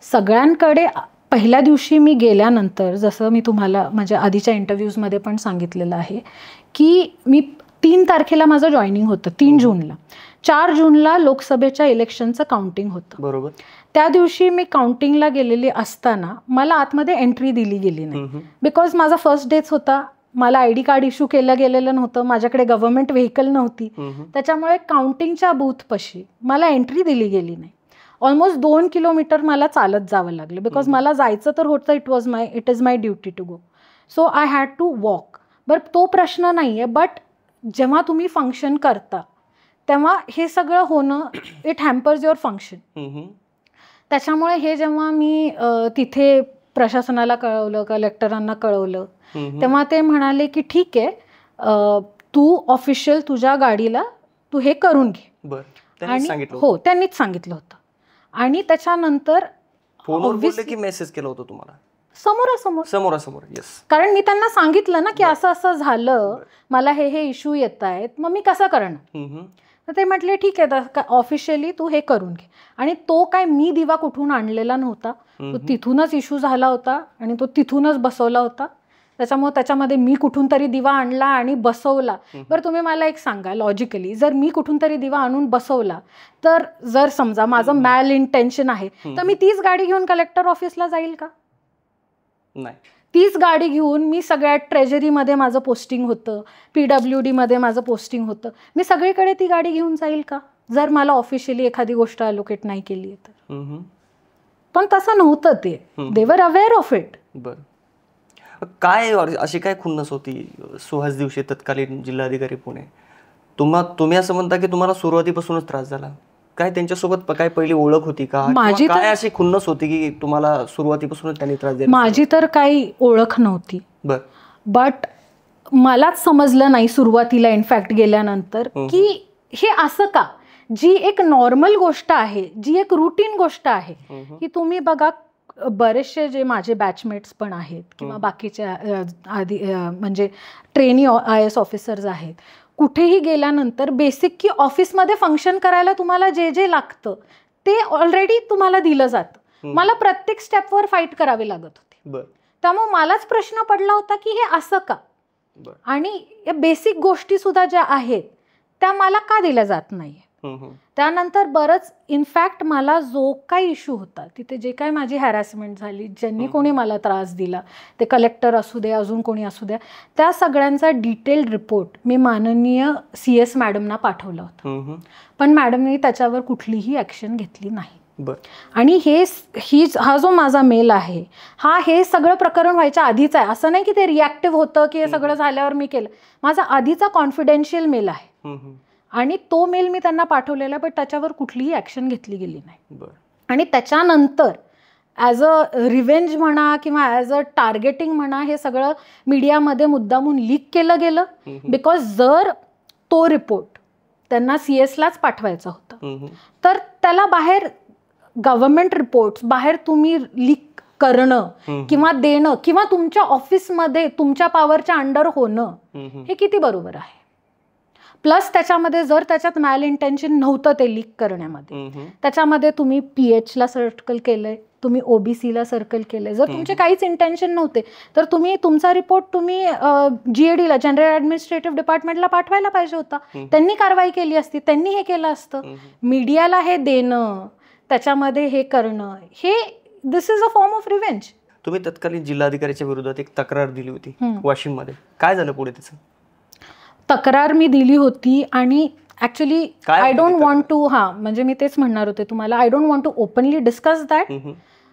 सगळ्यांकडे पहिल्या दिवशी मी गेल्यानंतर, जसं मी तुम्हाला माझ्या आधीच्या इंटरव्ह्यूजमध्ये पण सांगितलेलं आहे की मी 3 तारखेला माझं जॉईनिंग होतं, 3 जूनला. 4 जूनला लोकसभेच्या इलेक्शनचं काउंटिंग होतं. बरोबर. त्या दिवशी मी काउंटिंगला गेलेली असताना मला आतमध्ये एंट्री दिली गेली नाही, बिकॉज माझा फर्स्ट डेच होता. मला ID कार्ड इश्यू केलं गेलेलं नव्हतं, माझ्याकडे गव्हर्नमेंट व्हेकल नव्हती. त्याच्यामुळे काउंटिंगच्या बूथपाशी मला एंट्री दिली गेली नाही. ऑलमोस्ट 2 किलोमीटर मला चालत जावं लागलं, बिकॉज मला जायचं तर होतं. It is my duty to go, so I had to walk. बरं, तो प्रश्न नाही आहे, बट जेव्हा तुम्ही फंक्शन करता तेव्हा हे सगळं होणं, इट हॅम्पर्स युअर फंक्शन. त्याच्यामुळे हे जेव्हा मी तिथे प्रशासनाला कळवलं, कलेक्टरांना कळवलं, तेव्हा ते म्हणाले की ठीक आहे, तू ऑफिशियल तुझ्या गाडीला तू हे करून घे. आणि हो, त्यांनीच सांगितलं होतं. आणि त्याच्यानंतर मेसेज केला होता तुम्हाला समोरासमोर. कारण मी त्यांना सांगितलं ना की असं असं झालं, मला हे इश्यू येत आहेत, मग मी कसं करणार? तर ते म्हटले ठीक आहे, ऑफिशियली तू हे करून घे. आणि तो काय मी दिवा कुठून आणलेला नव्हता, तो तिथूनच इश्यू झाला होता आणि तो तिथूनच बसवला होता. त्याच्यामुळे त्याच्यामध्ये मी कुठून तरी दिवा आणला आणि बसवला. बरं, तुम्ही मला एक सांगा, लॉजिकली जर मी कुठून तरी दिवा आणून बसवला, तर जर समजा माझं मॅल इंटेन्शन आहे, तर मी तीच गाडी घेऊन कलेक्टर ऑफिसला जाईल का? नाही. तीच गाडी घेऊन मी सगळ्यात ट्रेजरीमध्ये माझं पोस्टिंग होतं, PWD मध्ये माझं पोस्टिंग होतं, मी सगळीकडे ती गाडी घेऊन जाईल का, जर मला ऑफिशियली एखादी गोष्ट अलोकेट नाही केली तर? पण तसं नव्हतं ते. दे वर अवेअर ऑफ इट. बरं, काय अशी काय खुन्नस होती सुहास दिवशी, तत्कालीन जिल्हाधिकारी पुणे? तुम्ही असं म्हणता की तुम्हाला सुरुवातीपासूनच त्रास झाला. काय त्यांच्यासोबत काय पहिली ओळख होती का? माझी काय अशी खुन्नस होती की तुम्हाला सुरुवातीपासूनच त्यांनी त्रास दिला? माझी तर काही ओळख नव्हती. बट मलाच समजलं नाही सुरुवातीला, इनफॅक्ट गेल्यानंतर, की हे असं का? जी एक नॉर्मल गोष्ट आहे, जी एक रुटीन गोष्ट आहे, की तुम्ही बघा बरेचसे जे माझे बॅचमेट्स पण आहेत किंवा बाकीचे आधी म्हणजे ट्रेनी IAS ऑफिसर्स आहेत, कुठेही गेल्यानंतर बेसिक की ऑफिसमध्ये फंक्शन करायला तुम्हाला जे जे लागतं ते ऑलरेडी तुम्हाला दिलं जातं. मला प्रत्येक स्टेपवर फाईट करावी लागत होती. त्यामुळे मलाच प्रश्न पडला होता की हे असं का, आणि या बेसिक गोष्टी सुद्धा ज्या आहेत त्या मला का दिल्या जात नाही. त्यानंतर बरंच, इनफॅक्ट मला जो काही इश्यू होता तिथे, जे काही माझी हॅरॅसमेंट झाली, ज्यांनी कोणी मला त्रास दिला, ते कलेक्टर असू दे, अजून कोणी असू द्या, त्या सगळ्यांचा डिटेल्ड रिपोर्ट मी माननीय CS मॅडमना पाठवला होता. पण मॅडमने त्याच्यावर कुठलीही ॲक्शन घेतली नाही. आणि हा जो माझा मेल आहे, हे सगळं प्रकरण व्हायच्या आधीच आहे. असं नाही की ते रिॲक्टिव्ह होतं की हे सगळं झाल्यावर मी केलं. माझा आधीचा कॉन्फिडेन्शियल मेल आहे आणि तो मेल मी त्यांना पाठवलेला, पण त्याच्यावर कुठलीही ॲक्शन घेतली गेली नाही. आणि त्याच्यानंतर ॲज अ रिव्हेंज म्हणा किंवा ॲज अ टार्गेटिंग म्हणा, हे सगळं मीडियामध्ये मुद्दामून लीक केलं गेलं. बिकॉज जर तो रिपोर्ट त्यांना CS लाच पाठवायचा होता, तर त्याला बाहेर गव्हर्नमेंट रिपोर्ट्स बाहेर तुम्ही लीक करणं किंवा देणं किंवा तुमच्या ऑफिसमध्ये तुमच्या पॉवरच्या अंडर होणं, हे किती बरोबर आहे? प्लस त्याच्यामध्ये जर त्याच्यात मॅल इंटेन्शन नव्हतं ते लीक करण्यामध्ये, त्याच्यामध्ये तुम्ही PH ला सर्कल केलंय, तुम्ही OBC ला सर्कल केलंय, जर तुमचे काहीच इंटेन्शन नव्हते तर तुम्ही तुमचा रिपोर्ट तुम्ही GAD ला, जनरल ॲडमिनिस्ट्रेटिव्ह डिपार्टमेंटला पाठवायला पाहिजे होता. त्यांनी कारवाई केली असती, त्यांनी हे केलं असतं. मीडियाला हे देणं, त्याच्यामध्ये हे करणं, हे this is a form of revenge. तुम्ही तत्कालीन जिल्हाधिकाऱ्याच्या विरोधात एक तक्रार दिली होती वाशिममध्ये, काय झालं पुढे त्याचं? तक्रार मी दिली होती आणि actually I don't want to, म्हणजे मी तेच म्हणणार होते तुम्हाला, I don't want to openly discuss that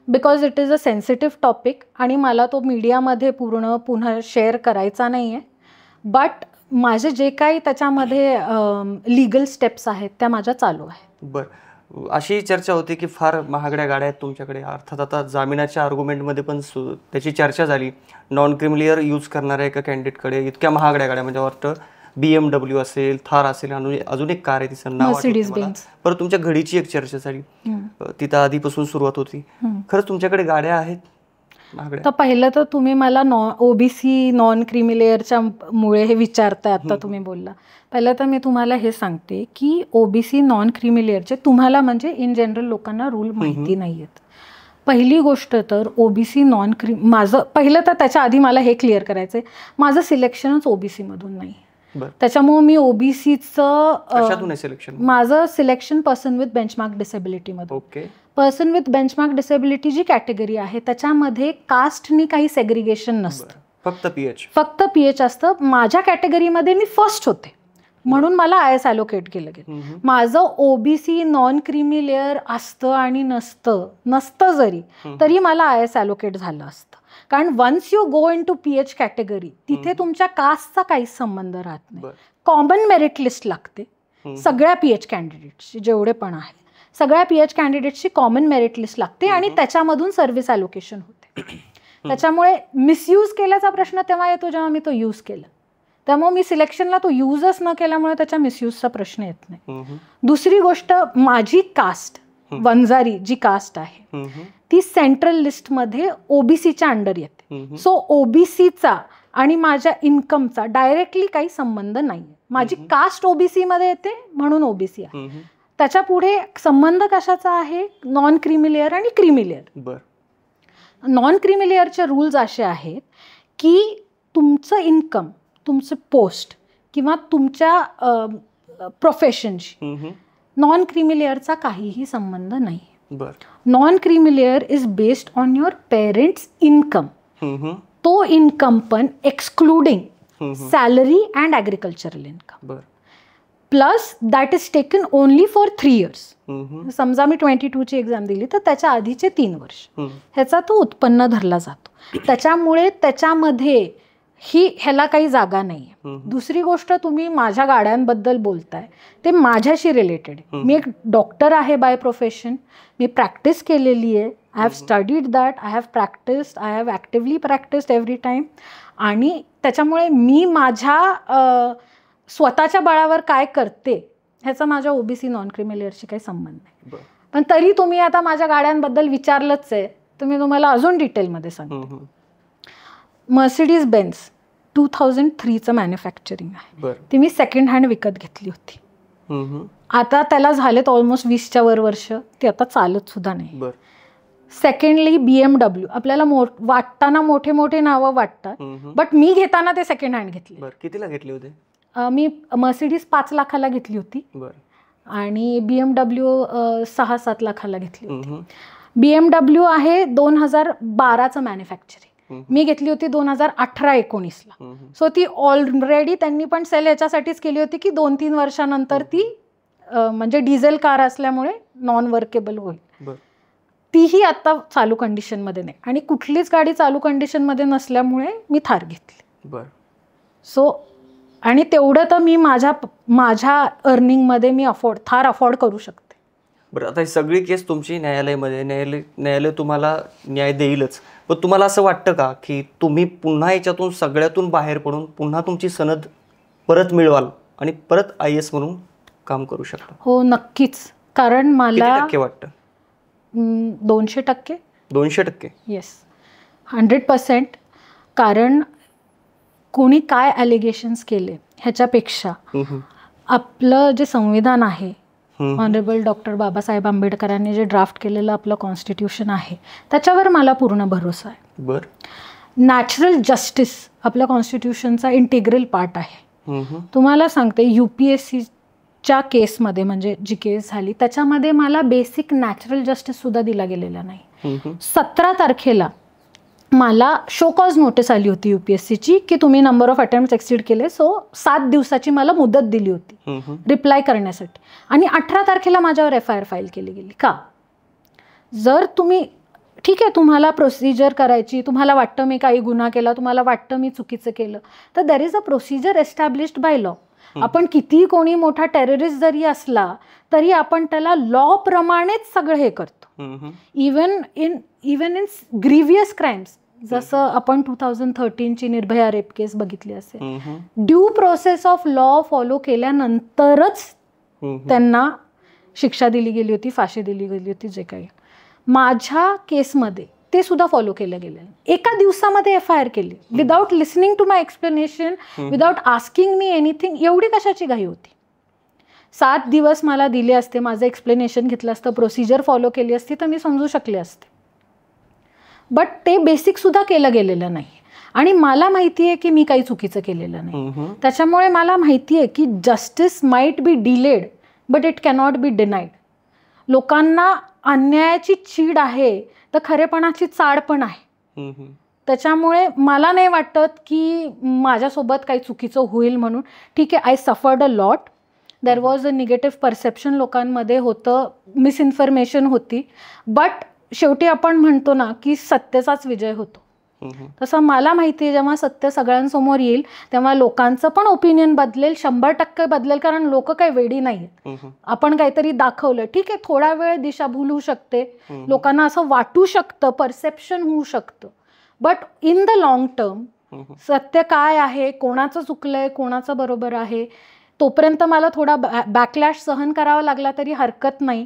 because it is a sensitive topic आणि मला तो मीडियामध्ये पुन्हा शेअर करायचा नाही आहे. बट माझे जे काही त्याच्यामध्ये लिगल स्टेप्स आहेत त्या माझ्या चालू आहेत. बरं, अशी चर्चा होती की फार महागड्या गाड्या आहेत तुमच्याकडे. अर्थात आता जामिनाच्या आर्ग्युमेंटमध्ये पण त्याची चर्चा झाली. नॉन क्रिमिलियर यूज करणाऱ्या एका कॅन्डिडेटकडे इतक्या महागड्या गाड्या, म्हणजे वाटतं BMW असेल, थार असेल, अजून एक कार आहे तिचं नाव परत तुमच्या घडीची एक चर्चा झाली, तिथं आधीपासून सुरुवात होती. खरंच तुमच्याकडे गाड्या आहेत महागड्या? तर पहिलं तर तुम्ही मला OBC नॉन क्रिमिलेअरच्या मुळे हे विचारताय आता तुम्ही बोलला. पहिलं तर मी तुम्हाला हे सांगते की OBC नॉन क्रिमिलेअरचे तुम्हाला म्हणजे इन जनरल लोकांना रूल माहिती नाही आहेत. पहिली गोष्ट तर OBC नॉन माझं पहिलं तर त्याच्या आधी मला हे क्लिअर करायचंय, माझं सिलेक्शनच OBC मधून नाही. त्याच्यामुळे मी OBCचं सिलेक्शन, माझं selection person with benchmark disability मधून. पर्सन विथ बेंचमार्क डिसेबिलिटी जी कॅटेगरी आहे त्याच्यामध्ये कास्टनी काही सेग्रिगेशन नसतं, फक्त PH असतं. माझ्या कॅटेगरीमध्ये मी फर्स्ट होते म्हणून मला IS ॲलोकेट केलं गेलं. माझं OBC नॉन क्रिमिलेअर असतं आणि नसतं जरी तरी मला IS ॲलोकेट झालं असतं. कारण once you go in to PH category तिथे तुमच्या कास्टचा काहीच संबंध राहत नाही. कॉमन मेरिट लिस्ट लागते सगळ्या PH कॅन्डिडेट्सची, जेवढे पण आहे सगळ्या PH कॅन्डिडेट्सची कॉमन मेरिट लिस्ट लागते आणि त्याच्यामधून सर्व्हिस ॲलोकेशन होते. त्याच्यामुळे मिसयूज केल्याचा प्रश्न तेव्हा येतो जेव्हा मी तो यूज केला. त्यामुळे मी सिलेक्शनला तो यूजच न केल्यामुळे त्याच्या मिसयूजचा प्रश्न येत नाही. दुसरी गोष्ट, माझी कास्ट वंजारी जी कास्ट आहे ती सेंट्रल लिस्टमध्ये OBCच्या अंडर येते. सो OBCचा आणि माझ्या इन्कमचा डायरेक्टली काही संबंध नाही. माझी कास्ट OBC मध्ये येते म्हणून OBC आहे. त्याच्या पुढे संबंध कशाचा आहे? नॉन क्रिमिलेअर आणि क्रिमिलेअर. नॉन क्रिमिलेअरचे रूल्स असे आहेत की तुमचं इन्कम, तुमचं पोस्ट किंवा तुमच्या प्रोफेशनशी नॉन क्रिमिलेअरचा काहीही संबंध नाही. Non creamy layer is based on your parents income. तो इन्कम पण excluding salary and agricultural income. Plus that is taken only for 3 years. समजा मी 22ची एक्झाम दिली तर त्याच्या आधीचे 3 वर्ष ह्याचा तो उत्पन्न धरला जातो. त्याच्यामुळे त्याच्यामध्ये ह्याला काही जागा नाही. दुसरी गोष्ट, तुम्ही माझ्या गाड्यांबद्दल बोलताय ते माझ्याशी रिलेटेड आहे. मी एक डॉक्टर आहे बाय प्रोफेशन, मी प्रॅक्टिस केलेली आहे. I have studied that, I have practised, I have actively practised every time. आणि त्याच्यामुळे मी माझ्या स्वतःच्या बळावर काय करते ह्याचा माझ्या OBC नॉन क्रिमिलेअरशी काही संबंध नाही. पण तरी तुम्ही आता माझ्या गाड्यांबद्दल विचारलंच आहे तर मी तुम्हाला अजून डिटेलमध्ये सांगते. मर्सिडीज बेन्झ 2003चं मॅन्युफॅक्चरिंग आहे. ती मी सेकंड हँड विकत घेतली होती. आता त्याला झालेत ऑलमोस्ट 20च्या वर वर्ष, ती आता चालत सुद्धा नाही. सेकंडली BMW, आपल्याला वाटताना मोठे मोठे नावं वाटतात बट मी घेताना ते सेकंड हँड घेतले. कितीला घेतले होते? मी मर्सिडीज 5 लाखाला घेतली होती आणि BMW 6-7 लाखाला घेतली होती. BMW आहे 2012चं मॅन्युफॅक्चरिंग, मी घेतली होती 2018-19ला. सो ती ऑलरेडी त्यांनी पण सेल याच्यासाठीच केली होती की 2-3 वर्षानंतर ती म्हणजे डिझेल कार असल्यामुळे नॉन वर्केबल होईल. तीही आता चालू कंडिशनमध्ये नाही आणि कुठलीच गाडी चालू कंडिशनमध्ये नसल्यामुळे मी थार घेतली. सो आणि तेवढं तर मी माझ्या अर्निंगमध्ये मी थार अफोर्ड करू शकते. बरं, आता ही सगळी केस तुमची न्यायालयामध्ये, न्यायालय तुम्हाला न्याय देईलच. पण तुम्हाला असं वाटतं का की तुम्ही पुन्हा याच्यातून सगळ्यातून बाहेर पडून पुन्हा तुमची सनद परत मिळवाल आणि परत IAS म्हणून काम करू शकता? हो, नक्कीच. कारण मला किती वाटतं? 200%. 200%? येस, 100%. कारण कोणी काय ॲलिगेशन्स केले ह्याच्यापेक्षा आपलं जे संविधान आहे, ऑनरेबल डॉक्टर बाबासाहेब आंबेडकरांनी जे ड्राफ्ट केलेलं आपलं कॉन्स्टिट्यूशन आहे, त्याच्यावर मला पूर्ण भरोसा आहे. बरं. नॅचरल जस्टिस आपल्या कॉन्स्टिट्यूशनचा इंटिग्रल पार्ट आहे. तुम्हाला सांगते, UPSCच्या केसमध्ये, म्हणजे जी केस झाली त्याच्यामध्ये मला बेसिक नॅचरल जस्टिससुद्धा दिला गेलेला नाही. 17 तारखेला मला शो कॉज नोटीस आली होती UPSCची की तुम्ही नंबर ऑफ अटेम्प्ट एक्सीड केले, सो 7 दिवसाची मला मुदत दिली होती रिप्लाय करण्यासाठी. आणि 18 तारखेला माझ्यावर FIR फाईल केली गेली. का? जर तुम्ही, ठीक आहे, तुम्हाला प्रोसिजर करायची, तुम्हाला वाटतं मी काही गुन्हा केला, तुम्हाला वाटतं मी चुकीचं केलं, तर there is a procedure established by law. आपण किती कोणी मोठा टेररिस्ट जरी असला तरी आपण त्याला लॉ प्रमाणेच सगळं हे करतो. इवन इन ग्रीवियस क्राईम्स, जसं आपण 2013ची निर्भया रेप केस बघितली असेल, due process of law follow केल्यानंतरच त्यांना शिक्षा दिली गेली होती, फाशी दिली गेली होती. जे काही माझ्या केसमध्ये ते सुद्धा फॉलो केलं गेलं. एका दिवसामध्ये FIR केली, without listening to my explanation, without asking me anything. एवढी कशाची घाई होती? 7 दिवस मला दिले असते, माझं एक्सप्लेनेशन घेतलं असतं, प्रोसिजर फॉलो केली असती तर मी समजू शकले असते. बट ते बेसिकसुद्धा केलं गेलेलं नाही. आणि मला माहिती आहे की मी काही चुकीचं केलेलं नाही. त्याच्यामुळे मला माहिती आहे की justice might be delayed but it cannot be denied. लोकांना अन्यायाची चीड आहे तर खरेपणाची चाड पण आहे. त्याच्यामुळे मला नाही वाटत की माझ्यासोबत काही चुकीचं होईल म्हणून. ठीक आहे, I suffered a lot. There was a negative perception लोकांमध्ये होतं, मिसइन्फॉर्मेशन होती. बट शेवटी आपण म्हणतो ना की सत्याचाच विजय होतो. तसं मला माहिती आहे, जेव्हा सत्य सगळ्यांसमोर येईल तेव्हा लोकांचं पण ओपिनियन बदलेल, 100% बदलेल. कारण लोक काही वेडी नाही. आपण काहीतरी दाखवलं, ठीक आहे, थोडा वेळ दिशाभूल होऊ शकते, लोकांना असं वाटू शकतं, परसेप्शन होऊ शकतं. But in the long term सत्य काय आहे, कोणाचं चुकलंय, कोणाचं बरोबर आहे, तोपर्यंत मला थोडा बॅकलॅश सहन करावा लागला तरी हरकत नाही.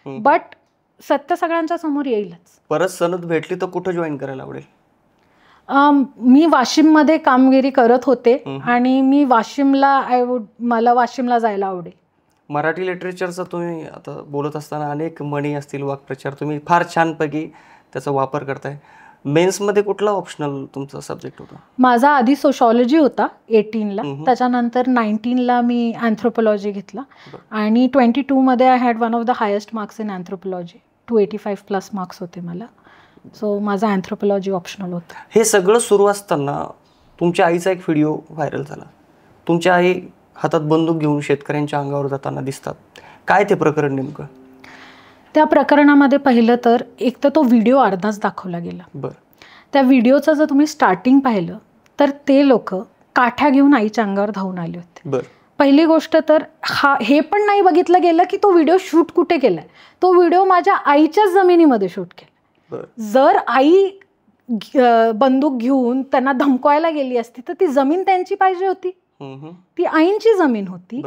बट सत्य सगळ्यांच्या समोर येईलच. परत सनद भेटली तर कुठं जॉईन करायला आवडेल? मी वाशिममध्ये कामगिरी करत होते आणि मी मला वाशिमला जायला आवडेल. मराठी लिटरेचरचा तुम्ही आता बोलत असताना अनेक म्हणी असतील, वाक्प्रचार तुम्ही फार छानपैकी त्याचा वापर करताय. मेन्समध्ये कुठला ऑप्शनल तुमचा सब्जेक्ट होता? माझा आधी सोशॉलॉजी होता 18ला, त्याच्यानंतर 19ला मी अँथ्रोपोलॉजी घेतला आणि 22मध्ये I had one of the highest marks in anthropology. 285+ marks होते मला. सो माझा अँथ्रोपोलॉजी ऑप्शनल होता. हे सगळं सुरू असताना तुमच्या आईचा एक व्हिडिओ व्हायरल झाला. तुमच्या आई हातात बंदूक घेऊन शेतकऱ्यांच्या अंगावर जाताना दिसतात. काय ते प्रकरण नेमकं? त्या प्रकरणामध्ये पाहिलं तर एक तर तो व्हिडिओ अर्धाच दाखवला गेला. बरं. त्या व्हिडिओचं जर तुम्ही स्टार्टिंग पाहिलं तर ते लोक काठ्या घेऊन आईच्या अंगावर धावून आले होते. बरं. पहिली गोष्ट तर हे पण नाही बघितलं गेलं की तो व्हिडिओ शूट कुठे केलाय. तो व्हिडिओ माझ्या आईच्याच जमिनीमध्ये शूट केला. जर आई बंदूक घेऊन त्यांना धमकवायला गेली असती तर ती जमीन त्यांची पाहिजे होती, ती आईंची जमीन होती.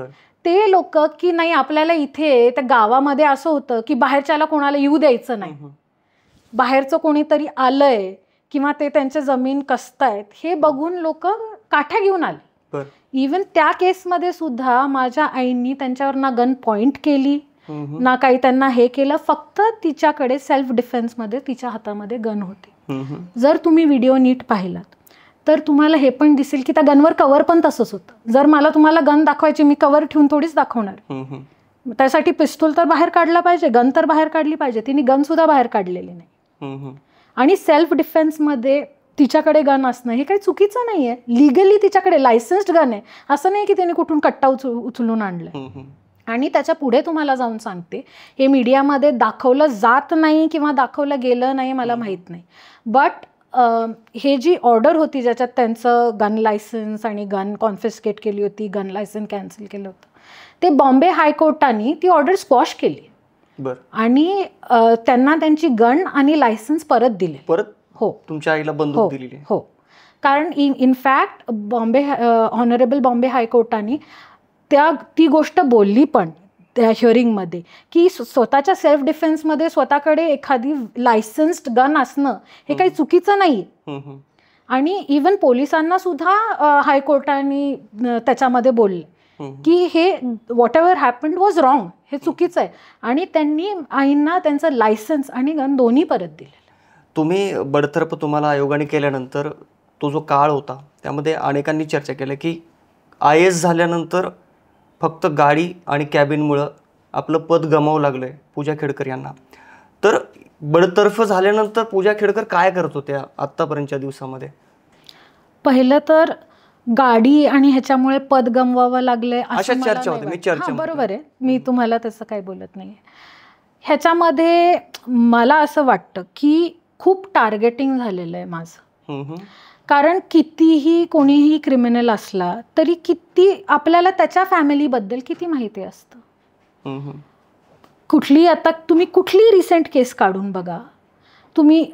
ते लोक की नाही आपल्याला इथे त्या गावामध्ये असं होतं की बाहेरच्याला कोणाला येऊ द्यायचं नाही, बाहेरचं कोणीतरी आलंय किंवा ते त्यांच्या जमीन कसतायत हे बघून लोक काठ्या घेऊन आले. इवन त्या केसमध्ये सुद्धा माझ्या आईंनी त्यांच्यावर ना गन पॉइंट केली ना काही त्यांना हे केलं. फक्त तिच्याकडे सेल्फ डिफेन्समध्ये तिच्या हातामध्ये गन होती. जर तुम्ही व्हिडिओ नीट पाहिलात तर तुम्हाला हे पण दिसेल की त्या गनवर कव्हर पण तसंच होतं. जर मला तुम्हाला गन दाखवायची, मी कव्हर ठेवून थोडीच दाखवणार. त्यासाठी पिस्तूल तर बाहेर काढला पाहिजे, गन तर बाहेर काढली पाहिजे. तिने गन सुद्धा बाहेर काढलेली नाही. आणि सेल्फ डिफेन्समध्ये तिच्याकडे गन असणं हे काही चुकीचं नाही आहे. लिगली तिच्याकडे लायसन्स्ड गन आहे. असं नाही की तिने कुठून कट्टा उचलून आणलं. आणि त्याच्या पुढे तुम्हाला जाऊन सांगते, हे मीडियामध्ये दाखवलं जात नाही किंवा दाखवलं गेलं नाही मला माहीत नाही. बट हे जी ऑर्डर होती ज्याच्यात त्यांचं गन लायसन्स आणि गन कॉन्फिस्केट केली होती, गन लायसन्स कॅन्सल केलं होतं, ते बॉम्बे हायकोर्टाने ती ऑर्डर स्क्वॉश केली आणि त्यांना त्यांची गन आणि लायसन्स परत दिले. परत? हो. तुमच्या आईला बंदूक दिली? हो. कारण इनफॅक्ट ऑनरेबल बॉम्बे हायकोर्टाने ती गोष्ट बोलली पण त्या हिअरिंगमध्ये की स्वतःच्या सेल्फ डिफेन्समध्ये स्वतःकडे एखादी लायसन्स्ड गन असणं हे काही चुकीचं नाही. आणि इवन पोलिसांना सुद्धा हायकोर्टाने त्याच्यामध्ये बोलले की हे what ever happened was wrong, हे चुकीचं आहे. आणि त्यांनी आईंना त्यांचं लायसन्स आणि गन दोन्ही परत दिले. तुम्ही बडतर्फ तुम्हाला आयोगाने केल्यानंतर तो जो काळ होता त्यामध्ये अनेकांनी चर्चा केली की IAS झाल्यानंतर फक्त गाडी आणि कॅबिनमुळं आपलं पद गमावं लागलं आहे पूजा खेडकर यांना. तर बडतर्फ झाल्यानंतर पूजा खेडकर काय करत होत्या आत्तापर्यंतच्या दिवसामध्ये? पहिलं तर गाडी आणि ह्याच्यामुळे पद गमवावं लागलंय अशा चर्चा होती. मी चर्चा बरोबर आहे, मी तुम्हाला तसं काही बोलत नाही. ह्याच्यामध्ये मला असं वाटतं की खूप टार्गेटिंग झालेलं आहे माझं. कारण कितीही कोणीही क्रिमिनल असला तरी किती आपल्याला त्याच्या फॅमिलीबद्दल किती माहिती असतं. कुठली आता तुम्ही कुठली रिसेंट केस काढून बघा तुम्ही.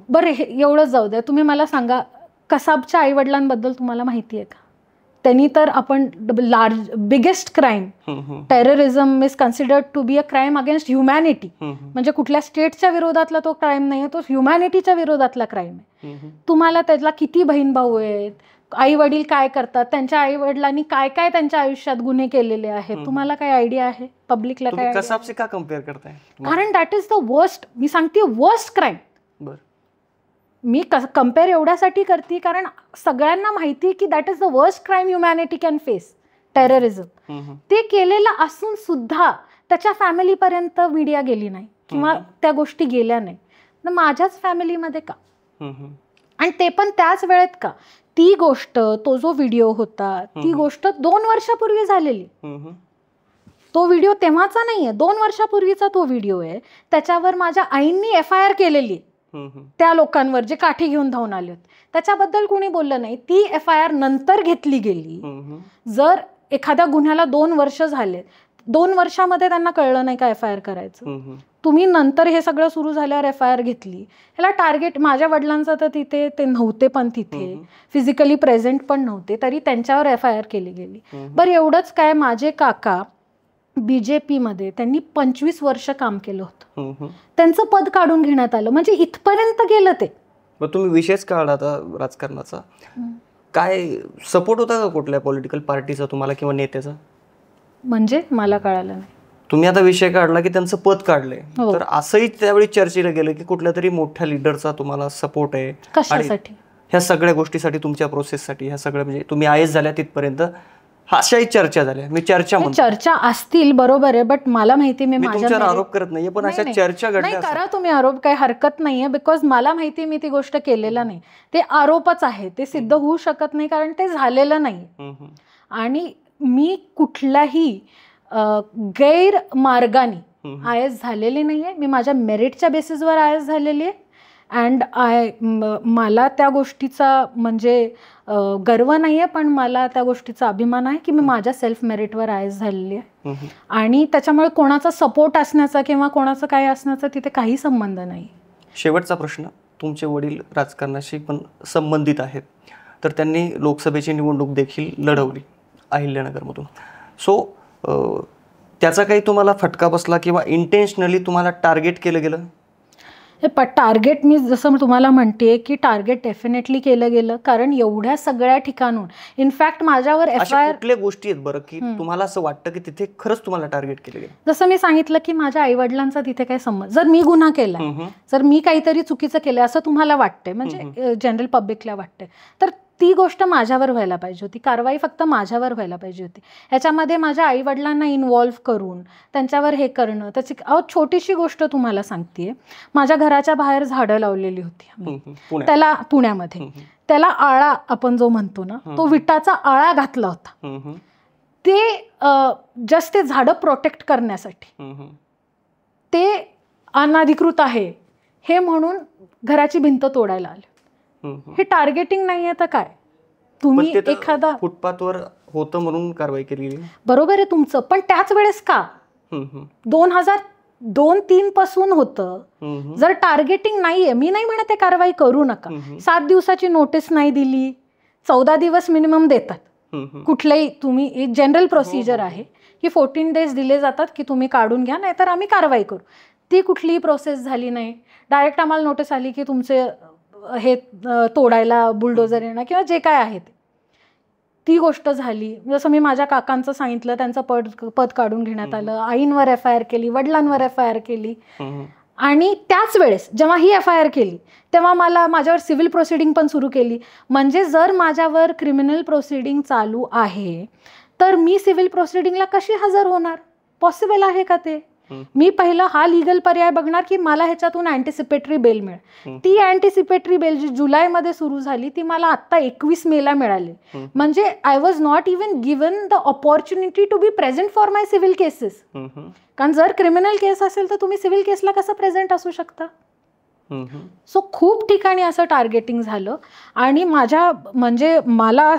बरं एवढंच जाऊ द्या, तुम्ही मला सांगा कसाबच्या आईवडिलांबद्दल तुम्हाला माहिती आहे का? त्यांनी तर आपण biggest crime, terrorism is considered to be a crime against humanity. म्हणजे कुठल्या स्टेटच्या विरोधातला तो क्राईम नाही आहे, तो ह्युमॅनिटीच्या विरोधातला क्राईम आहे. तुम्हाला त्यातला किती बहीण भाऊ आहेत, आई वडील काय करतात, त्यांच्या आई वडिलांनी काय काय त्यांच्या आयुष्यात गुन्हे केलेले आहेत, तुम्हाला काय आयडिया आहे? पब्लिकला काय? कसाबसे का कम्पेअर करताय? कारण दॅट इज द वर्स्ट, मी सांगते वर्स्ट क्राईम. मी कम्पेअर एवढ्यासाठी करते कारण सगळ्यांना माहिती की that is the worst crime humanity can face, terrorism. ते केलेलं असून सुद्धा त्याच्या फॅमिलीपर्यंत मीडिया गेली नाही किंवा त्या गोष्टी गेल्या नाही. तर माझ्याच फॅमिलीमध्ये का? आणि ते पण त्याच वेळेत का? ती गोष्ट, तो जो व्हिडिओ होता, ती गोष्ट 2 वर्षापूर्वी झालेली. तो व्हिडिओ तेव्हाचा नाहीये, 2 वर्षापूर्वीचा तो व्हिडिओ आहे. त्याच्यावर माझ्या आईंनी FIR केलेली त्या लोकांवर जे काठी घेऊन धावून आले होते. त्याच्याबद्दल कोणी बोललं नाही. ती FIR नंतर घेतली गेली. जर एखाद्या गुन्ह्याला 2 वर्ष झाले, 2 वर्षामध्ये त्यांना कळलं नाही का FIR करायचं, तुम्ही नंतर हे सगळं सुरू झाल्यावर FIR घेतली. ह्याला टार्गेट माझ्या वडिलांचं तर तिथे ते नव्हते, पण तिथे फिजिकली प्रेझेंट पण नव्हते, तरी त्यांच्यावर FIR केली गेली. बरं एवढंच काय, माझे काका BJP मध्ये त्यांनी 25 वर्ष काम केलं होतं, त्यांचं पद काढून घेण्यात आलं. म्हणजे इथपर्यंत गेलं ते. मग तुम्ही विशेष काढला आता राजकारणाचा, काय सपोर्ट होता का कुठल्या पॉलिटिकल पार्टीचा तुम्हाला किंवा नेत्याचा? म्हणजे मला कळालं नाही. तुम्ही आता विषय काढला की त्यांचं पद काढलंय, तर असंही त्यावेळी चर्चेला गेलं की कुठल्या तरी मोठ्या लिडरचा तुम्हाला सपोर्ट आहे. कशासाठी? ह्या सगळ्या गोष्टीसाठी, तुमच्या प्रोसेससाठी, ह्या सगळ्या म्हणजे तुम्ही IAS झाल्या तिथपर्यंत अशाही चर्चा झाल्या. मी चर्चा असतील, बरोबर आहे, बट मला माहिती, मी माझ्यावर आरोप करत नाहीये, पण अशा चर्चा घडल्या. करा तुम्ही आरोप, काही हरकत नाहीये, बिकॉज मला माहिती मी ती गोष्ट केलेलं नाही. ते आरोपच आहे, ते सिद्ध होऊ शकत नाही कारण ते झालेलं नाही. आणि मी कुठल्याही गैरमार्गाने IAS झालेली नाहीये. मी माझ्या मेरिटच्या बेसिसवर IAS झालेली आहे. अँड मला त्या गोष्टीचा म्हणजे गर्व नाही आहे, पण मला त्या गोष्टीचा अभिमान आहे की मी माझ्या सेल्फ मेरिटवर IAS झालेली आहे. आणि त्याच्यामुळे कोणाचा सपोर्ट असण्याचा किंवा कोणाचं काय असण्याचा तिथे काही संबंध नाही. शेवटचा प्रश्न, तुमचे वडील राजकारणाशी पण संबंधित आहेत, तर त्यांनी लोकसभेची निवडणूक देखील लढवली अहिल्यानगरमधून. सो त्याचा काही तुम्हाला फटका बसला किंवा इंटेन्शनली तुम्हाला टार्गेट केलं गेलं? टार्गेट मी जसं तुम्हाला म्हणते की टार्गेट डेफिनेटली केलं गेलं, कारण एवढ्या सगळ्या ठिकाणून, इनफॅक्ट माझ्यावर FIR कुठल्या गोष्टी आहेत बरं की तुम्हाला असं वाटतं की तिथे खरंच तुम्हाला टार्गेट केलं गेलं? जसं मी सांगितलं की माझ्या आईवडिलांचा तिथे काही संबंध, जर मी गुन्हा केला, जर मी काहीतरी चुकीचं केलं असं तुम्हाला वाटतंय, म्हणजे जनरल पब्लिकला वाटतंय, तर ती गोष्ट माझ्यावर व्हायला पाहिजे होती. कारवाई फक्त माझ्यावर व्हायला पाहिजे होती. ह्याच्यामध्ये माझ्या आईवडिलांना इन्व्हॉल्व्ह करून त्यांच्यावर हे करणं, त्याची छोटीशी गोष्ट तुम्हाला सांगतेय. माझ्या घराच्या बाहेर झाडं लावलेली होती त्याला, पुण्यामध्ये. त्याला आळा आपण जो म्हणतो ना, तो विटाचा आळा घातला होता. ते जस्ट ते झाडं प्रोटेक्ट करण्यासाठी. ते अनधिकृत आहे हे म्हणून घराची भिंत तोडायला आले. हे टार्गेटिंग नाहीये तर काय? तुम्ही एखादा फुटपाथवर होतं म्हणून कारवाई केली, बरोबर आहे तुमचं, पण त्याच वेळेस का 2002-03 पासून होतं? जर टार्गेटिंग नाहीये, मी नाही म्हणत कारवाई करू नका. 7 दिवसाची नोटीस नाही दिली, 14 दिवस मिनिमम देतात कुठल्याही. तुम्ही एक जनरल प्रोसिजर आहे की 14 days दिले जातात की तुम्ही काढून घ्या, नाहीतर आम्ही कारवाई करू. ती कुठलीही प्रोसेस झाली नाही. डायरेक्ट आम्हाला नोटीस आली की तुमचे हे तोडायला बुलडोजर येणं किंवा जे काय आहे ते. ती गोष्ट झाली. जसं मी माझ्या काकांचं सांगितलं, त्यांचं पद काढून घेण्यात आलं. आईंवर FIR केली, वडिलांवर FIR केली. आणि त्याच वेळेस जेव्हा ही FIR केली तेव्हा माझ्यावर सिव्हिल प्रोसिडिंग पण सुरू केली. म्हणजे जर माझ्यावर क्रिमिनल प्रोसिडिंग चालू आहे तर मी सिव्हिल प्रोसिडिंगला कशी हजर होणार? पॉसिबल आहे का ते? मी पहिला हा लीगल पर्याय बघणार की मला ह्याच्यातून अँटिसिपेटरी बेल मिळेल. ती अँटिसिपेटरी बेल जी जुलैमध्ये सुरू झाली ती मला आत्ता 21 मेला मिळाली. म्हणजे I was not even given the opportunity to be present for my civil cases. कारण जर क्रिमिनल केस असेल तर तुम्ही सिव्हिल केसला कसं प्रेझेंट असू शकता? सो खूप ठिकाणी असं टार्गेटिंग झालं. आणि म्हणजे मला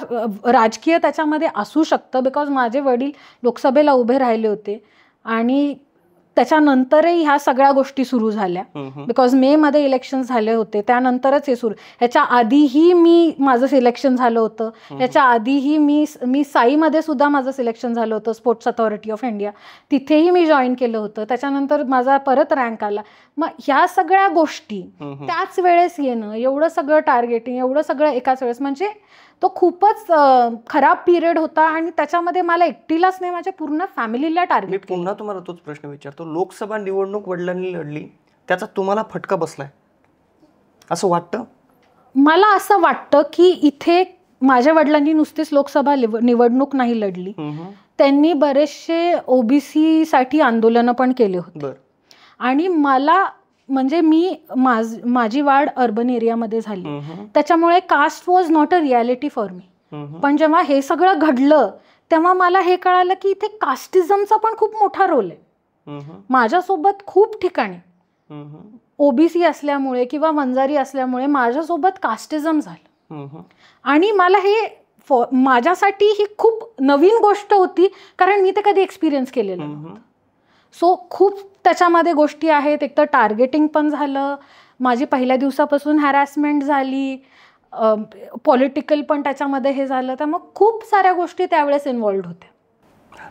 राजकीय त्याच्यामध्ये असू शकतं बिकॉज माझे वडील लोकसभेला उभे राहिले होते आणि त्याच्यानंतरही ह्या सगळ्या गोष्टी सुरू झाल्या. बिकॉज मध्ये इलेक्शन झाले होते, त्यानंतरच हे सुरू. ह्याच्या आधीही माझं सिलेक्शन झालं होतं. ह्याच्या आधीही मी साईमध्ये सुद्धा माझं सिलेक्शन झालं होतं, स्पोर्ट्स अथॉरिटी ऑफ इंडिया. तिथेही मी जॉईन केलं होतं. त्याच्यानंतर माझा परत रँक आला. मग ह्या सगळ्या गोष्टी त्याच वेळेस येणं, एवढं सगळं टार्गेटिंग, एवढं सगळं एकाच वेळेस, म्हणजे तो खूपच खराब पिरियड होता. आणि त्याच्यामध्ये मला एकटीलाच नाही, माझ्या पूर्ण फॅमिलीला टार्गेट. मी पुन्हा तुम्हाला तोच प्रश्न विचारतो. लोकसभा निवडणूक वडिलांनी लढली, त्याचा तुम्हाला फटका बसलाय असं वाटतं? मला असं वाटतं की इथे माझ्या वडिलांनी नुसतीच लोकसभा निवडणूक नाही लढली, त्यांनी बरेचसे OBC साठी आंदोलनं पण केले होते. आणि मला म्हणजे माझी वाढ अर्बन एरियामध्ये झाली, त्याच्यामुळे caste was not a reality for me. पण जेव्हा हे सगळं घडलं तेव्हा मला हे कळालं की इथे कास्टिझमचा पण खूप मोठा रोल आहे. माझ्यासोबत खूप ठिकाणी OBC असल्यामुळे किंवा वंजारी असल्यामुळे माझ्यासोबत कास्टिझम झालं. आणि मला हे माझ्यासाठी ही खूप नवीन गोष्ट होती, कारण मी ते कधी एक्सपिरियन्स केलेलं नव्हतं. सो खूप त्याच्यामध्ये गोष्टी आहेत. एक तर टार्गेटिंग पण झालं, माझी पहिल्या दिवसापासून हॅरॅसमेंट झाली, पॉलिटिकल पण त्याच्यामध्ये हे झालं. त्यामुळे खूप साऱ्या गोष्टी त्यावेळेस इन्व्हॉल्व्ड होत्या.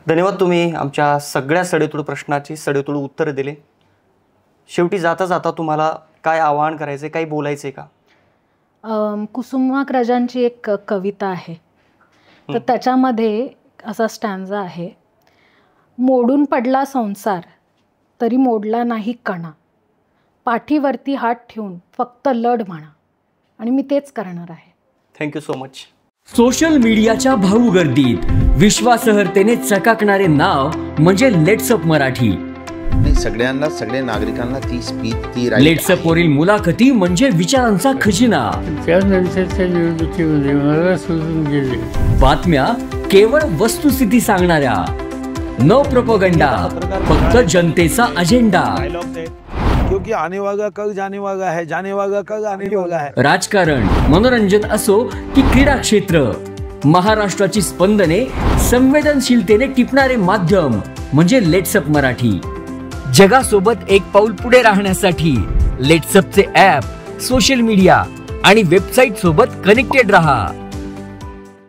धन्यवाद. तुम्ही आमच्या सगळ्या सडेतोड प्रश्नाची सडेतोड उत्तर दिले. शेवटी जाता जाता तुम्हाला काय आवाहन करायचं, काही बोलायचं का? कुसुमाग्रजांची एक कविता आहे, तर त्याच्यामध्ये असा स्टॅन्झा आहे, मोडून पडला संसार तरी मोडला नाही कणा, पाठीवरती हात ठेवून फक्त लढ म्हणा. आणि मी तेच करणार आहे. Thank you so much. सोशल मीडियाच्या भाऊ गर्दीत विश्वासार्हतेने चकाकणारे नाव म्हणजे लेट्सअप मराठी. सगळ्यांना, सगळ्या नागरिकांना ती स्पीच, ती लेट्सअप वरील मुलाखती म्हणजे विचारांचा खजिना. त्यानंतरच्या निवडणुकीमध्ये मला सोडून गेले. बातम्या केवळ वस्तुस्थिती सांगणाऱ्या, न प्रोपगंडा, फक्त जनतेचा अजेंडा. क्योंकि आने वाला कल जाने वाला है, जाने वाला कल आने वाला है. राजकारण, मनोरंजन असो की क्रीडा क्षेत्र, महाराष्ट्राची स्पंदने संवेदनशीलतेने टिपणारे माध्यम म्हणजे लेट्सअप मराठी. जगासोबत एक पाऊल पुढे राहण्यासाठी लेट्सअपचे ॲप, सोशल मीडिया आणि वेबसाईट सोबत कनेक्टेड रहा.